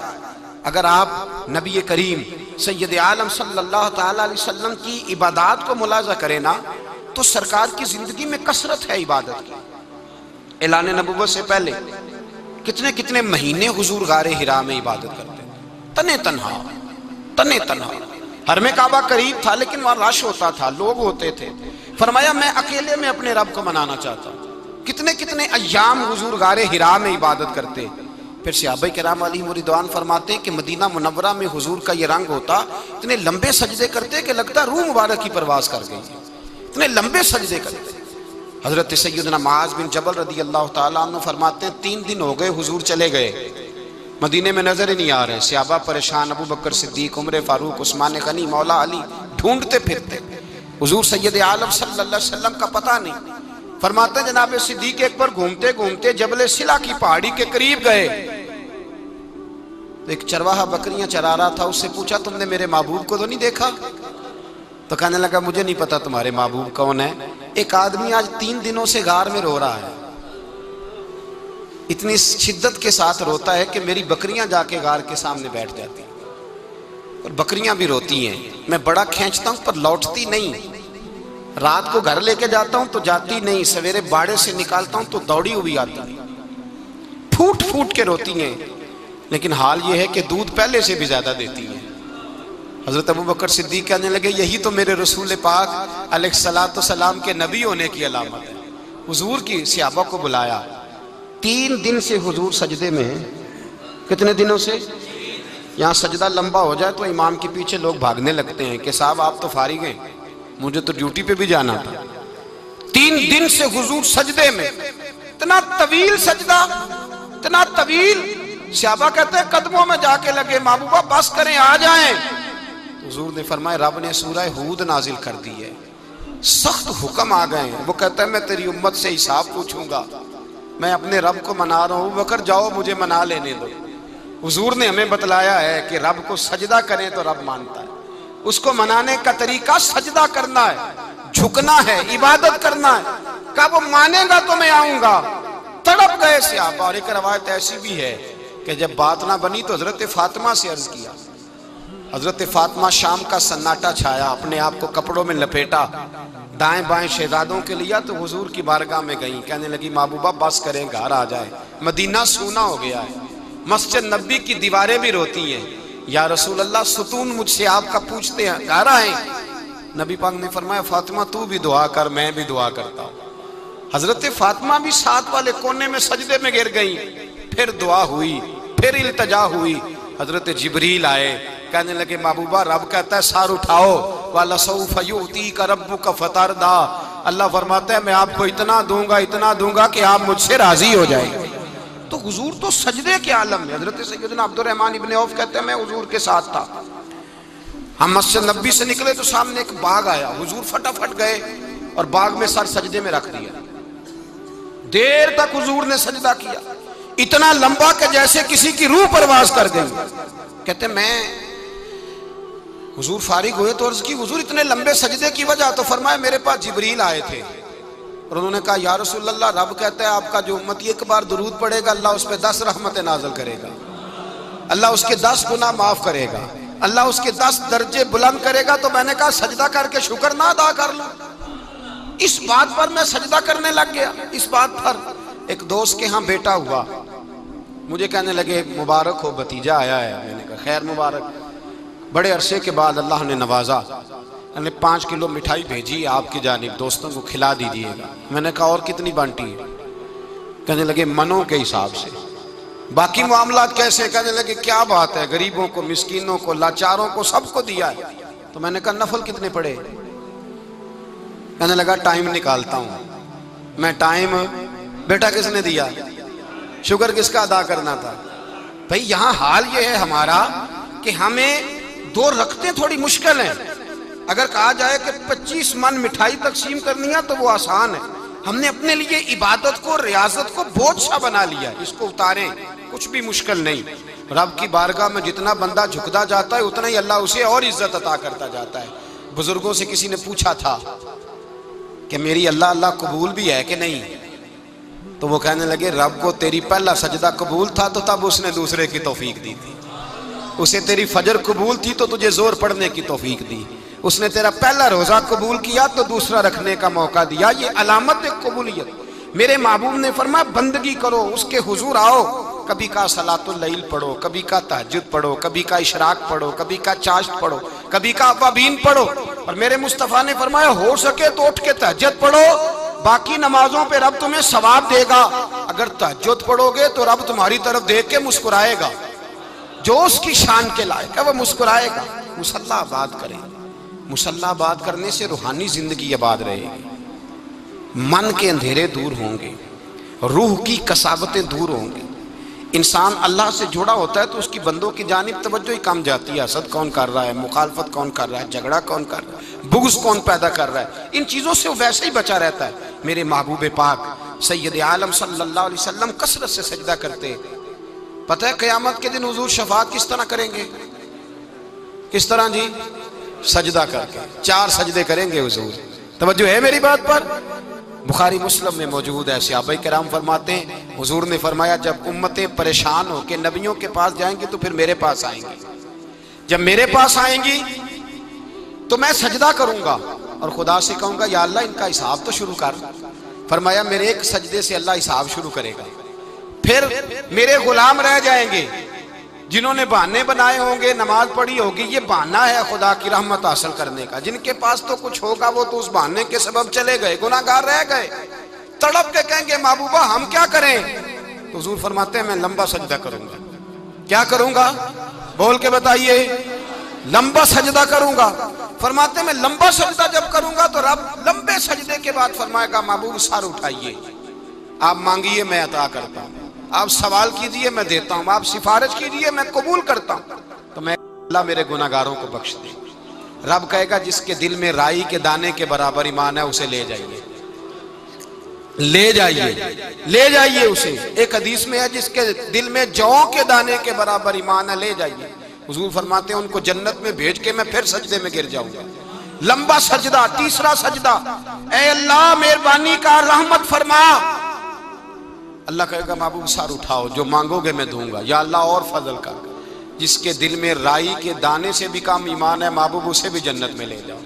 اگر آپ نبی کریم سید عالم صلی اللہ تعالیٰ علیہ وسلم کی عبادات کو ملاحظہ کریں نا تو سرکار کی زندگی میں کثرت ہے عبادت کی. اعلان نبوت سے پہلے کتنے کتنے مہینے حضور غار حرا میں عبادت کرتے, تنے تنہا. حرم کعبہ قریب تھا لیکن وہاں رش ہوتا تھا, لوگ ہوتے تھے. فرمایا میں اکیلے میں اپنے رب کو منانا چاہتا ہوں. کتنے کتنے ایام حضور غار حرا میں عبادت کرتے. پھر صحابہ کرام علیہم رضوان فرماتے ہیں کہ مدینہ منورہ میں حضور کا یہ رنگ ہوتا, اتنے لمبے سجدے کرتے کہ لگتا روح مبارک کی پرواز کر گئی, اتنے لمبے سجدے کرتے. حضرت سیدنا معاذ بن جبل رضی اللہ تعالیٰ عنہ فرماتے ہیں 3 دن ہو گئے حضور چلے گئے, مدینے میں نظر ہی نہیں آ رہے. صحابہ پریشان, ابو بکر صدیق, عمر فاروق, عثمان غنی, مولا علی ڈھونڈتے پھرتے. حضور سید عالم صلی اللہ علیہ وسلم کا پتہ نہیں. فرماتے ہیں جناب صدیق ایک بار گھومتے گھومتے جبل سلا کی پہاڑی کے قریب گئے تو ایک چرواہا بکریاں چرا رہا تھا, اس سے پوچھا تم نے میرے محبوب کو تو نہیں دیکھا؟ تو کہنے لگا مجھے نہیں پتا تمہارے محبوب کون ہے. ایک آدمی آج 3 دنوں سے غار میں رو رہا ہے, اتنی شدت کے ساتھ روتا ہے کہ میری بکریاں جا کے غار کے سامنے بیٹھ جاتی ہیں, اور بکریاں بھی روتی ہیں. میں بڑا کھینچتا ہوں پر لوٹتی نہیں, رات کو گھر لے کے جاتا ہوں تو جاتی نہیں, سویرے باڑے سے نکالتا ہوں تو دوڑی ہوئی آتی ہے, پھوٹ پھوٹ کے روتی ہیں. لیکن حال یہ ہے کہ دودھ پہلے سے بھی زیادہ دیتی ہیں. حضرت ابو بکر صدیق کہنے لگے یہی تو میرے رسول پاک علیہ الصلوۃ والسلام کے نبی ہونے کی علامت ہے. حضور کی صحابہ کو بلایا, 3 دن سے حضور سجدے میں ہیں. کتنے دنوں سے؟ یہاں سجدہ لمبا ہو جائے تو امام کے پیچھے لوگ بھاگنے لگتے ہیں کہ صاحب آپ تو فارغ ہیں, مجھے تو ڈیوٹی پہ بھی جانا تھا. 3 دن سے حضور سجدے میں, اتنا طویل سجدہ, اتنا طویل. صحابہ کہتے ہیں قدموں میں جا کے لگے, محبوبہ بس کریں آ جائیں. حضور نے فرمایا رب نے سورہ ہود نازل کر دی ہے, سخت حکم آ گئے ہیں. وہ کہتا ہے میں تیری امت سے حساب پوچھوں گا, میں اپنے رب کو منا رہا ہوں, بکر جاؤ مجھے منا لینے دو. حضور نے ہمیں بتلایا ہے کہ رب کو سجدہ کریں تو رب مانتا ہے. اس کو منانے کا طریقہ سجدہ کرنا ہے, جھکنا ہے, عبادت کرنا ہے. کہا وہ مانے گا تو میں آؤں گا. تڑپ گئے صحابہ. اور ایک روایت ایسی بھی ہے کہ جب بات نہ بنی تو حضرت فاطمہ سے عرض کیا. حضرت فاطمہ شام کا سناٹا چھایا, اپنے آپ کو کپڑوں میں لپیٹا, دائیں بائیں شہزادوں کے لیا تو حضور کی بارگاہ میں گئیں. کہنے لگی محبوبہ بس کریں گھر آ جائے, مدینہ سونا ہو گیا ہے. مسجد نبی کی دیواریں بھی روتی ہیں, یا رسول اللہ ستون مجھ سے آپ کا پوچھتے ہیں گھر آئیں. نبی پاک نے فرمایا فاطمہ تو بھی دعا کر, میں بھی دعا کرتا ہوں. حضرت فاطمہ بھی ساتھ والے کونے میں سجدے میں گر گئیں. پھر دعا ہوئی, پھر التجا ہوئی. حضرت جبریل آئے, کہنے لگے محبوبہ رب کہتا ہے سار اٹھاؤ, وَلَسَوْفَ يُؤْتِيكَ رَبُّكَ فَتَرْضَىٰ. اللہ فرماتا ہے میں آپ کو اتنا دوں گا کہ آپ مجھ سے راضی ہو جائیں. تو حضور تو سجدے کے عالم میں. حضرت سیدنا عبد الرحمن ابن عوف کہتے ہیں میں حضور کے ساتھ تھا. ہم مسجد نبی سے نکلے تو سامنے ایک باغ آیا. حضور فٹافٹ گئے اور باغ میں سر سجدے میں رکھ دیا. دیر تک حضور نے سجدہ کیا, اتنا لمبا کہ جیسے کسی کی روح پرواز کر گئی. کہتے میں حضور فارغ ہوئے تو عرض کی حضور اتنے لمبے سجدے کی وجہ؟ تو فرمایا میرے پاس جبریل آئے تھے اور انہوں نے کہا یا رسول اللہ رب کہتا ہے آپ کا جو امتی ایک بار درود پڑھے گا اللہ اس پہ 10 رحمتیں نازل کرے گا, اللہ اس کے 10 گناہ معاف کرے گا, اللہ اس کے 10 درجے بلند کرے گا. تو میں نے کہا سجدہ کر کے شکر نہ ادا کر لوں؟ اس بات پر میں سجدہ کرنے لگ گیا. اس بات پر ایک دوست کے ہاں بیٹا ہوا, مجھے کہنے لگے مبارک ہو بھتیجا آیا ہے. میں نے کہا خیر مبارک. بڑے عرصے کے بعد اللہ نے نوازا, نے 5 کلو مٹھائی بھیجی آپ کی جانب, دوستوں کو کھلا دیجیے گا. میں نے کہا اور کتنی بانٹی ہے؟ کہنے لگے منوں کے حساب سے. باقی معاملات کیسے؟ کہنے لگے کیا بات ہے, غریبوں کو, مسکینوں کو, لاچاروں کو, سب کو دیا ہے. تو میں نے کہا نفل کتنے پڑے؟ کہنے لگا ٹائم نکالتا ہوں. میں ٹائم بیٹا کس نے دیا؟ شکر کس کا ادا کرنا تھا؟ بھئی یہاں حال یہ ہے ہمارا کہ ہمیں 2 رکھتے تھوڑی مشکل ہیں. اگر کہا جائے کہ 25 من مٹھائی تقسیم کرنی ہے تو وہ آسان ہے. ہم نے اپنے لیے عبادت کو, ریاضت کو بوجھ سا بنا لیا. اس کو اتاریں, کچھ بھی مشکل نہیں. رب کی بارگاہ میں جتنا بندہ جھکتا جاتا ہے اتنا ہی اللہ اسے اور عزت عطا کرتا جاتا ہے. بزرگوں سے کسی نے پوچھا تھا کہ میری اللہ قبول بھی ہے کہ نہیں؟ تو وہ کہنے لگے رب کو تیری پہلا سجدہ قبول تھا تو تب اس نے دوسرے کی توفیق دی تھی. اسے تیری فجر قبول تھی تو تجھے زور پڑھنے کی توفیق دی. اس نے تیرا پہلا روزہ قبول کیا تو دوسرا رکھنے کا موقع دیا. یہ علامت قبولیت. میرے محبوب نے فرمایا بندگی کرو, اس کے حضور آؤ. کبھی کا صلاۃ اللیل پڑھو, کبھی کا تہجد پڑھو, کبھی کا اشراق پڑھو, کبھی کا چاشت پڑھو, کبھی کا اوابین پڑھو. اور میرے مصطفیٰ نے فرمایا ہو سکے تو اٹھ کے تہجد پڑھو, باقی نمازوں پہ رب تمہیں ثواب دے گا. اگر تہجد پڑھو گے تو رب تمہاری طرف دیکھ کے مسکرائے گا. جو اس کی شان کے لائق ہے وہ مسکرائے گا. مصلی آباد کریں. مصلی آباد کرنے سے روحانی زندگی آباد رہے گی, من کے اندھیرے دور ہوں گے, روح کی کساوتیں دور ہوں گی. انسان اللہ سے جڑا ہوتا ہے تو اس کی بندوں کی جانب توجہ ہی کم جاتی ہے. حسد کون کر رہا ہے, مخالفت کون کر رہا ہے, جھگڑا کون کر رہا ہے, بغض کون پیدا کر رہا ہے, ان چیزوں سے وہ ویسے ہی بچا رہتا ہے. میرے محبوب پاک سید عالم صلی اللہ علیہ وسلم کثرت سے سجدہ کرتے. پتہ ہے قیامت کے دن حضور شفاعت کس طرح کریں گے؟ کس طرح جی؟ سجدہ کر کے. 4 سجدے کریں گے حضور. توجہ ہے میری بات پر؟ بخاری مسلم میں موجود ہے. صحابہ کرام فرماتے ہیں حضور نے فرمایا جب امتیں پریشان ہو کے نبیوں کے پاس جائیں گی تو پھر میرے پاس آئیں گی. جب میرے پاس آئیں گی تو میں سجدہ کروں گا اور خدا سے کہوں گا یا اللہ ان کا حساب تو شروع کر. فرمایا میرے ایک سجدے سے اللہ حساب شروع کرے گا. پھر میرے غلام رہ جائیں گے جنہوں نے بہانے بنائے ہوں گے, نماز پڑھی ہوگی, یہ بہانہ ہے خدا کی رحمت حاصل کرنے کا. جن کے پاس تو کچھ ہوگا وہ تو اس بہانے کے سبب چلے گئے, گناہگار رہ گئے. تڑپ کے کہیں گے محبوبہ ہم کیا کریں؟ تو حضور فرماتے ہیں میں لمبا سجدہ کروں گا. کیا کروں گا؟ بول کے بتائیے. لمبا سجدہ کروں گا. فرماتے ہیں میں لمبا سجدہ جب کروں گا تو رب لمبے سجدے کے بعد فرمائے گا محبوب سر اٹھائیے, آپ مانگیے میں عطا کرتا ہوں, آپ سوال کیجئے میں دیتا ہوں, آپ سفارش کیجئے میں قبول کرتا ہوں. تو میں اللہ میرے گناہگاروں کو بخش دے. رب کہے گا جس کے دل میں رائی کے دانے کے برابر ایمان ہے اسے لے جائیے, لے جائیے, لے جائیے اسے. ایک حدیث میں ہے جس کے دل میں جو کے دانے کے برابر ایمان ہے لے جائیے. حضور فرماتے ہیں ان کو جنت میں بھیج کے میں پھر سجدے میں گر جاؤں گا. لمبا سجدہ. تیسرا سجدہ, اے اللہ مہربانی کا رحمت فرما. اللہ کہے گا محبوب سر اٹھاؤ, جو مانگو گے میں دوں گا. یا اللہ اور فضل کر. جس کے دل میں رائی کے دانے سے بھی کم ایمان ہے محبوب اسے بھی جنت میں لے جاؤ.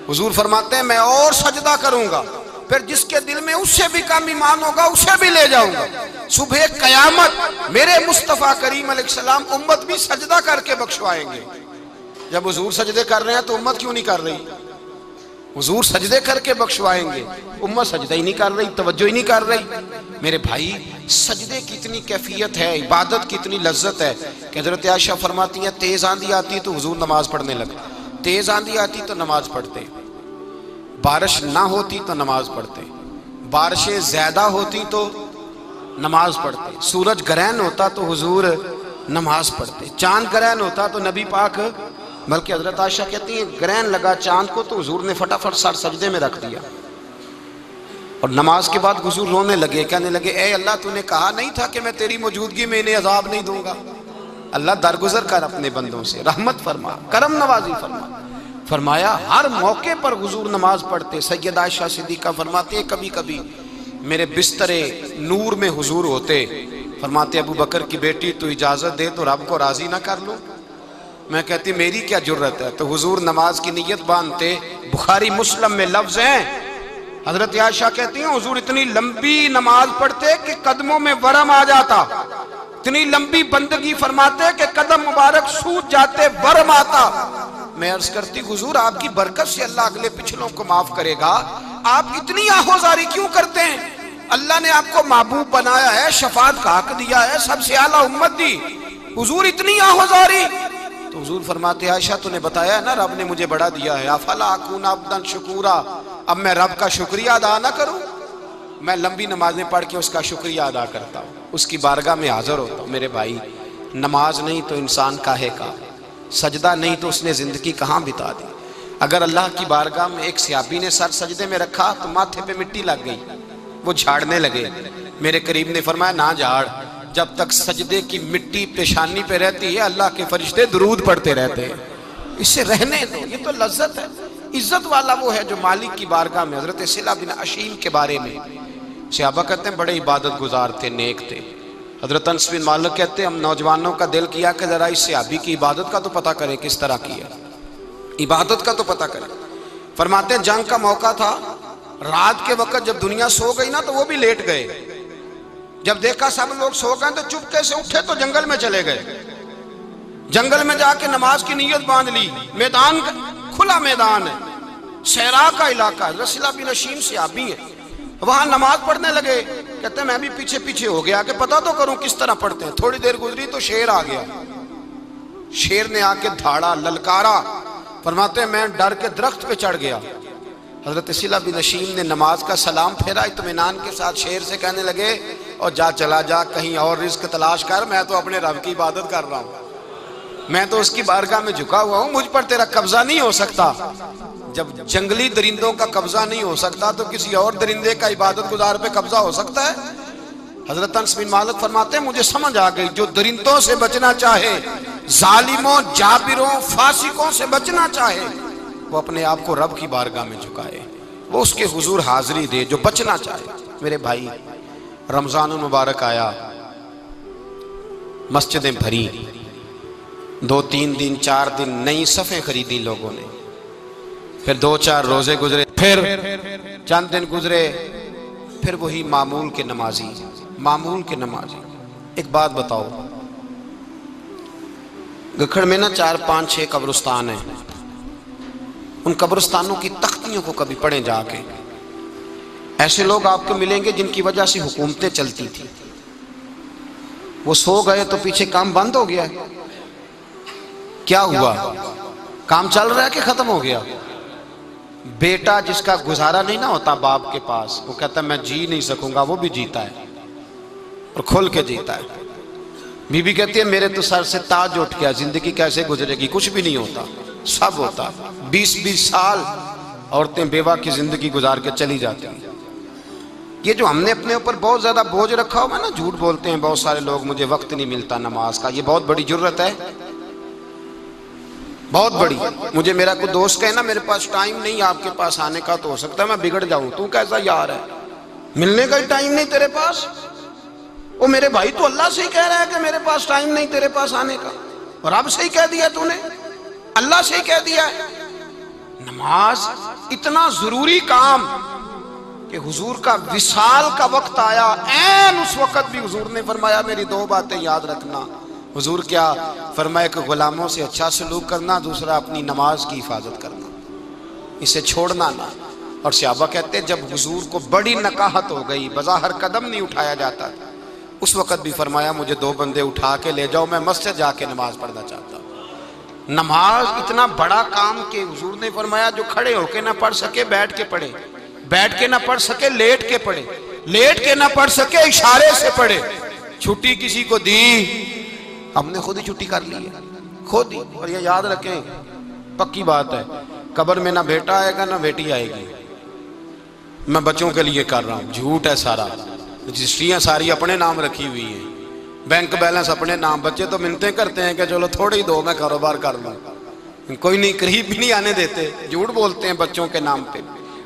حضور فرماتے ہیں میں اور سجدہ کروں گا, پھر جس کے دل میں اس سے بھی کم ایمان ہوگا اسے بھی لے جاؤں گا. صبح قیامت میرے مصطفیٰ کریم علیہ السلام امت بھی سجدہ کر کے بخشوائیں گے. جب حضور سجدے کر رہے ہیں تو امت کیوں نہیں کر رہی؟ حضور سجدے کر کے بخشوائیں گے, امت سجدہ ہی نہیں کر رہی, توجہ ہی نہیں کر رہی. میرے بھائی سجدے کی اتنی کیفیت ہے, عبادت کی اتنی لذت ہے کہ حضرت عائشہ فرماتی ہیں تیز آندھی آتی تو حضور نماز پڑھنے لگتے, تیز آندھی آتی تو نماز پڑھتے, بارش نہ ہوتی تو نماز پڑھتے, بارشیں زیادہ ہوتی تو نماز پڑھتے، سورج گرہن ہوتا تو حضور نماز پڑھتے، چاند گرہن ہوتا تو نبی پاک، بلکہ حضرت عائشہ کہتی ہیں گرہن لگا چاند کو تو حضور نے فٹافٹ سر سجدے میں رکھ دیا، اور نماز کے بعد حضور رونے لگے، کہنے لگے اے اللہ تو نے کہا نہیں تھا کہ میں تیری موجودگی میں انہیں عذاب نہیں دوں گا؟ اللہ درگزر کر اپنے بندوں سے، رحمت فرما، کرم نوازی فرما۔ فرمایا ہر موقع پر حضور نماز پڑھتے۔ سیدہ عائشہ صدیقہ فرماتے ہیں کبھی کبھی میرے بستر نور میں حضور ہوتے، فرماتے ابو بکر کی بیٹی تو اجازت دے تو رب کو راضی نہ کر لوں؟ میں کہتی میری کیا جرت ہے، تو حضور نماز کی نیت باندھتے۔ بخاری مسلم میں لفظ ہیں، حضرت عائشہ کہتی ہیں حضور اتنی لمبی نماز پڑھتے کہ قدموں میں ورم آ جاتا، اتنی لمبی بندگی فرماتے کہ قدم مبارک سوج جاتے، ورم آتا۔ میں عرض کرتی حضور آپ کی برکت سے اللہ اگلے پچھلوں کو معاف کرے گا، آپ اتنی آہوزاری کیوں کرتے ہیں؟ اللہ نے آپ کو محبوب بنایا ہے، شفاعت کا حق دیا ہے، سب سے اعلیٰ امت دی، حضور اتنی آہوزاری؟ تو حضور فرماتے عائشہ تو نے بتایا نا رب نے مجھے بڑا دیا ہے، افلا اکون عبدا شکورا، اب میں رب کا شکریہ ادا نہ کروں؟ میں لمبی نمازیں پڑھ کے اس کا شکریہ ادا کرتا ہوں، اس کی بارگاہ میں حاضر ہوتا ہوں۔ میرے بھائی نماز نہیں تو انسان کاہے کا، سجدہ نہیں تو اس نے زندگی کہاں بتا دی؟ اگر اللہ کی بارگاہ میں ایک صحابی نے سر سجدے میں رکھا تو ماتھے پہ مٹی لگ گئی، وہ جھاڑنے لگے، میرے قریب نے فرمایا نہ جھاڑ، جب تک سجدے کی مٹی پیشانی پہ رہتی ہے اللہ کے فرشتے درود پڑھتے رہتے ہیں، اسے رہنے دو، یہ تو لذت ہے۔ عزت والا وہ ہے جو مالک کی بارگاہ میں۔ حضرت صلہ بن اشیم کے بارے میں صحابہ کہتے ہیں بڑے عبادت گزار تھے، نیک تھے۔ حضرت انس بن مالک کہتے ہیں ہم نوجوانوں کا دل کیا کہ ذرا اس صحابی کی عبادت کا تو پتہ کریں کس طرح کی ہے، عبادت کا تو پتہ کریں۔ فرماتے ہیں جنگ کا موقع تھا، رات کے وقت جب دنیا سو گئی نا تو وہ بھی لیٹ گئے، جب دیکھا سب لوگ سو گئے تو چپکے سے اٹھے تو جنگل میں چلے گئے، جنگل میں جا کے نماز کی نیت باندھ لی، میدان کھلا میدان ہے، صحرا کا علاقہ ہے، صلہ بن اشیم صحابی ہیں، وہاں نماز پڑھنے لگے، کہتے ہیں میں بھی پیچھے پیچھے ہو گیا کہ پتہ تو کروں کس طرح پڑھتے ہیں۔ تھوڑی دیر گزری تو شیر آ گیا، شیر نے آ کے دھاڑا، للکارا، فرماتے ہیں میں ڈر کے درخت پہ چڑھ گیا۔ حضرت صلہ بن اشیم نے نماز کا سلام پھیرا، اطمینان کے ساتھ شیر سے کہنے لگے اور جا چلا جا کہیں اور رزق تلاش کر، میں تو اپنے رب کی عبادت کر رہا ہوں، میں تو اس کی بارگاہ میں جھکا ہوا ہوں، مجھ پر تیرا قبضہ نہیں ہو سکتا۔ جب جنگلی درندوں کا قبضہ نہیں ہو سکتا تو کسی اور درندے کا عبادت گزار پہ قبضہ ہو سکتا ہے؟ حضرت انس بن مالک فرماتے ہیں مجھے سمجھ آ گئی جو درندوں سے بچنا چاہے، ظالموں، جابروں، فاسقوں سے بچنا چاہے، وہ اپنے آپ کو رب کی بارگاہ میں جھکائے، وہ اس کے حضور حاضری دے جو بچنا چاہے۔ میرے بھائی رمضان المبارک آیا، مسجدیں بھری، 2-3 دن 4 دن نئی صفیں خریدی لوگوں نے، پھر 2-4 روزے گزرے، پھر چند دن گزرے، پھر وہی معمول کے نمازی، معمول کے نمازی۔ ایک بات بتاؤ، گکھڑ میں نا 4-5-6 قبرستان ہیں، ان قبرستانوں کی تختیوں کو کبھی پڑھیں جا کے، ایسے لوگ آپ کو ملیں گے جن کی وجہ سے حکومتیں چلتی تھی، وہ سو گئے تو پیچھے کام بند ہو گیا، کیا ہوا؟ کام چل رہا ہے کہ ختم ہو گیا؟ بیٹا جس کا گزارا نہیں نہ ہوتا باپ کے پاس، وہ کہتا ہے میں جی نہیں سکوں گا، وہ بھی جیتا ہے اور کھل کے جیتا ہے۔ بی بی کہتی ہے میرے تو سر سے تاج اٹھ گیا، زندگی کیسے گزرے گی؟ کچھ بھی نہیں ہوتا، سب ہوتا۔ 20-20 سال عورتیں بیوہ کی زندگی گزار کے چلی جاتی ہیں۔ یہ جو ہم نے اپنے اوپر بہت زیادہ بوجھ رکھا ہوا نا، جھوٹ بولتے ہیں بہت سارے لوگ مجھے وقت نہیں ملتا نماز کا، یہ بہت بڑی جرت ہے، بہت بڑی۔ مجھے میرا کوئی دوست کہے نا میرے پاس ٹائم نہیں آپ کے پاس آنے کا، تو ہو سکتا ہے میں بگڑ جاؤں، تو کیسا یار ہے، ملنے کا ہی ٹائم نہیں تیرے پاس؟ وہ میرے بھائی تو اللہ سے ہی کہہ رہا ہے کہ میرے پاس ٹائم نہیں تیرے پاس آنے کا، اور رب سے ہی کہہ دیا تو نے، اللہ سے ہی کہہ دیا ہے۔ نماز اتنا ضروری کام کہ حضور کا وصال کا وقت آیا، عین اس وقت بھی حضور نے فرمایا میری 2 باتیں یاد رکھنا۔ حضور کیا فرمایا کہ غلاموں سے اچھا سلوک کرنا، دوسرا اپنی نماز کی حفاظت کرنا، اسے چھوڑنا نہ۔ اور صحابہ کہتے ہیں جب حضور کو بڑی نکاہت ہو گئی، بظاہر قدم نہیں اٹھایا جاتا، اس وقت بھی فرمایا مجھے 2 بندے اٹھا کے لے جاؤ، میں مسجد جا کے نماز پڑھنا چاہتا ہوں۔ نماز اتنا بڑا کام کہ حضور نے فرمایا جو کھڑے ہو کے نہ پڑھ سکے بیٹھ کے پڑھے، بیٹھ کے نہ پڑھ سکے لیٹ کے پڑھے، لیٹ کے نہ پڑھ سکے اشارے سے پڑھے. چھٹی کسی کو دی ہم نے خود ہی چھٹی کر لی ہے, خود ہی. اور یہ یاد رکھیں پکی بات ہے, قبر میں نہ بیٹا آئے گا نہ بیٹی آئے گی. میں بچوں کے لیے کر رہا ہوں, جھوٹ ہے سارا. رجسٹریاں ساری اپنے نام رکھی ہوئی ہیں, بینک بیلنس اپنے نام. بچے تو منتیں کرتے ہیں کہ چلو تھوڑے ہی دو میں کاروبار کر لوں, کوئی نہیں, قریب بھی نہیں آنے دیتے. جھوٹ بولتے ہیں بچوں کے نام پہ.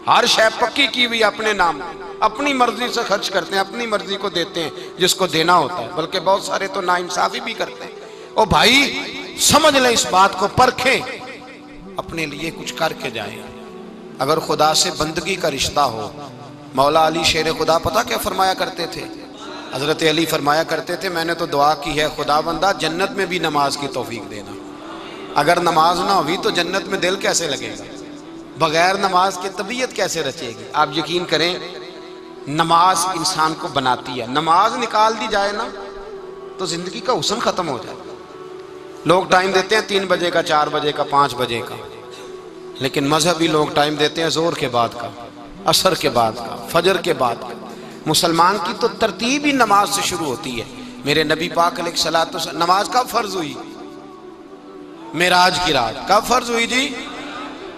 ہر شے پکی کی ہوئی اپنے نام, اپنی مرضی سے خرچ کرتے ہیں, اپنی مرضی کو دیتے ہیں جس کو دینا ہوتا ہے. بلکہ بہت سارے تو ناانصافی بھی کرتے ہیں. او بھائی سمجھ لیں اس بات کو, پرکھیں, اپنے لیے کچھ کر کے جائیں. اگر خدا سے بندگی کا رشتہ ہو, مولا علی شیر خدا پتہ کیا فرمایا کرتے تھے؟ حضرت علی فرمایا کرتے تھے میں نے تو دعا کی ہے خدا بندہ جنت میں بھی نماز کی توفیق دینا. اگر نماز نہ ہوئی تو جنت میں دل کیسے لگے گا؟ بغیر نماز کے طبیعت کیسے رچے گی؟ آپ یقین کریں نماز انسان کو بناتی ہے. نماز نکال دی جائے نا تو زندگی کا حسن ختم ہو جائے. لوگ ٹائم دیتے ہیں 3 بجے کا, 4 بجے کا, 5 بجے کا, لیکن مذہبی لوگ ٹائم دیتے ہیں زور کے بعد کا, عصر کے بعد کا, فجر کے بعد کا. مسلمان کی تو ترتیب ہی نماز سے شروع ہوتی ہے. میرے نبی پاک علیہ الصلوۃ والسلام نماز کب فرض ہوئی؟ معراج کی رات. کب فرض ہوئی جی؟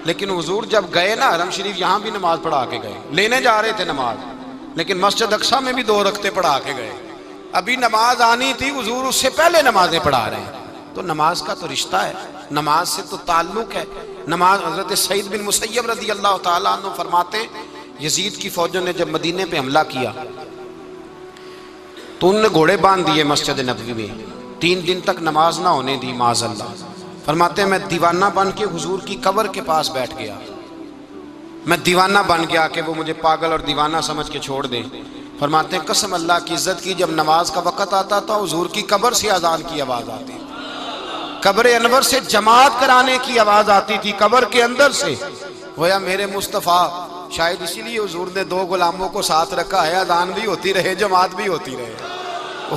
لیکن حضور جب گئے نا حرم شریف, یہاں بھی نماز پڑھا کے گئے. لینے جا رہے تھے نماز, لیکن مسجد اقصیٰ میں بھی 2 رکعتیں پڑھا کے گئے. ابھی نماز آنی تھی, حضور اس سے پہلے نمازیں پڑھا رہے ہیں. تو نماز کا تو رشتہ ہے, نماز سے تو تعلق ہے. نماز حضرت سعید بن مسیب رضی اللہ تعالیٰ عنہ فرماتے یزید کی فوجوں نے جب مدینے پہ حملہ کیا تو انہوں نے گھوڑے باندھ دیے مسجد نبوی میں, 3 دن تک نماز نہ ہونے دی. معاذ اللہ. فرماتے ہیں میں دیوانہ بن کے حضور کی قبر کے پاس بیٹھ گیا. میں دیوانہ بن گیا کہ وہ مجھے پاگل اور دیوانہ سمجھ کے چھوڑ دیں. فرماتے ہیں قسم اللہ کی عزت کی, جب نماز کا وقت آتا تھا حضور کی قبر سے اذان کی آواز آتی, قبر انور سے جماعت کرانے کی آواز آتی تھی, قبر کے اندر سے. گویا میرے مصطفیٰ, شاید اسی لیے حضور نے 2 غلاموں کو ساتھ رکھا ہے, اذان بھی ہوتی رہے جماعت بھی ہوتی رہے.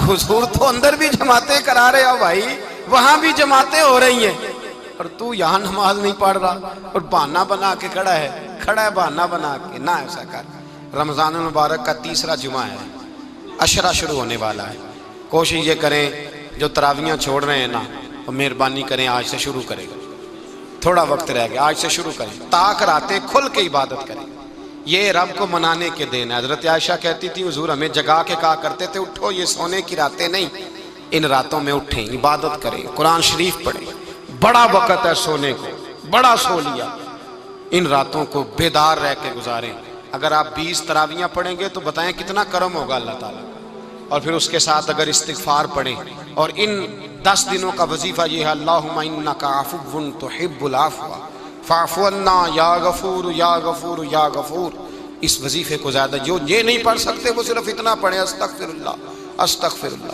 حضور تو اندر بھی جماعتیں کرا رہے ہو بھائی, وہاں بھی جماعتیں ہو رہی ہیں, اور تو یہاں نماز نہیں پڑھ رہا اور بہانہ بنا کے کھڑا ہے بہانہ بنا کے. نہ ایسا کر. رمضان المبارک کا 3را جمعہ ہے, عشرہ شروع ہونے والا ہے. کوشش یہ کریں جو تراویحاں چھوڑ رہے ہیں نا, اور مہربانی کریں آج سے شروع کریں. تھوڑا وقت رہ گیا, آج سے شروع کریں. طاق راتیں کھل کے عبادت کریں, یہ رب کو منانے کے دن ہے. حضرت عائشہ کہتی تھی حضور ہمیں جگا کے کہا کرتے تھے اٹھو, یہ سونے کی راتیں نہیں, ان راتوں میں اٹھیں, عبادت کریں, قرآن شریف پڑھیں. بڑا وقت ہے سونے کو, بڑا سو لیا. ان راتوں کو بیدار رہ کے گزاریں. اگر آپ 20 تراویحاں پڑھیں گے تو بتائیں کتنا کرم ہوگا اللہ تعالیٰ. اور پھر اس کے ساتھ اگر استغفار پڑھیں, اور ان 10 دنوں کا وظیفہ یہ ہے اللہم انکا عفو تحب العفو فاعف عنا یا غفور یا غفور یا غفور. اس وظیفے کو زیادہ جو یہ نہیں پڑھ سکتے وہ صرف اتنا پڑھیں استغفر اللہ استغفر اللہ.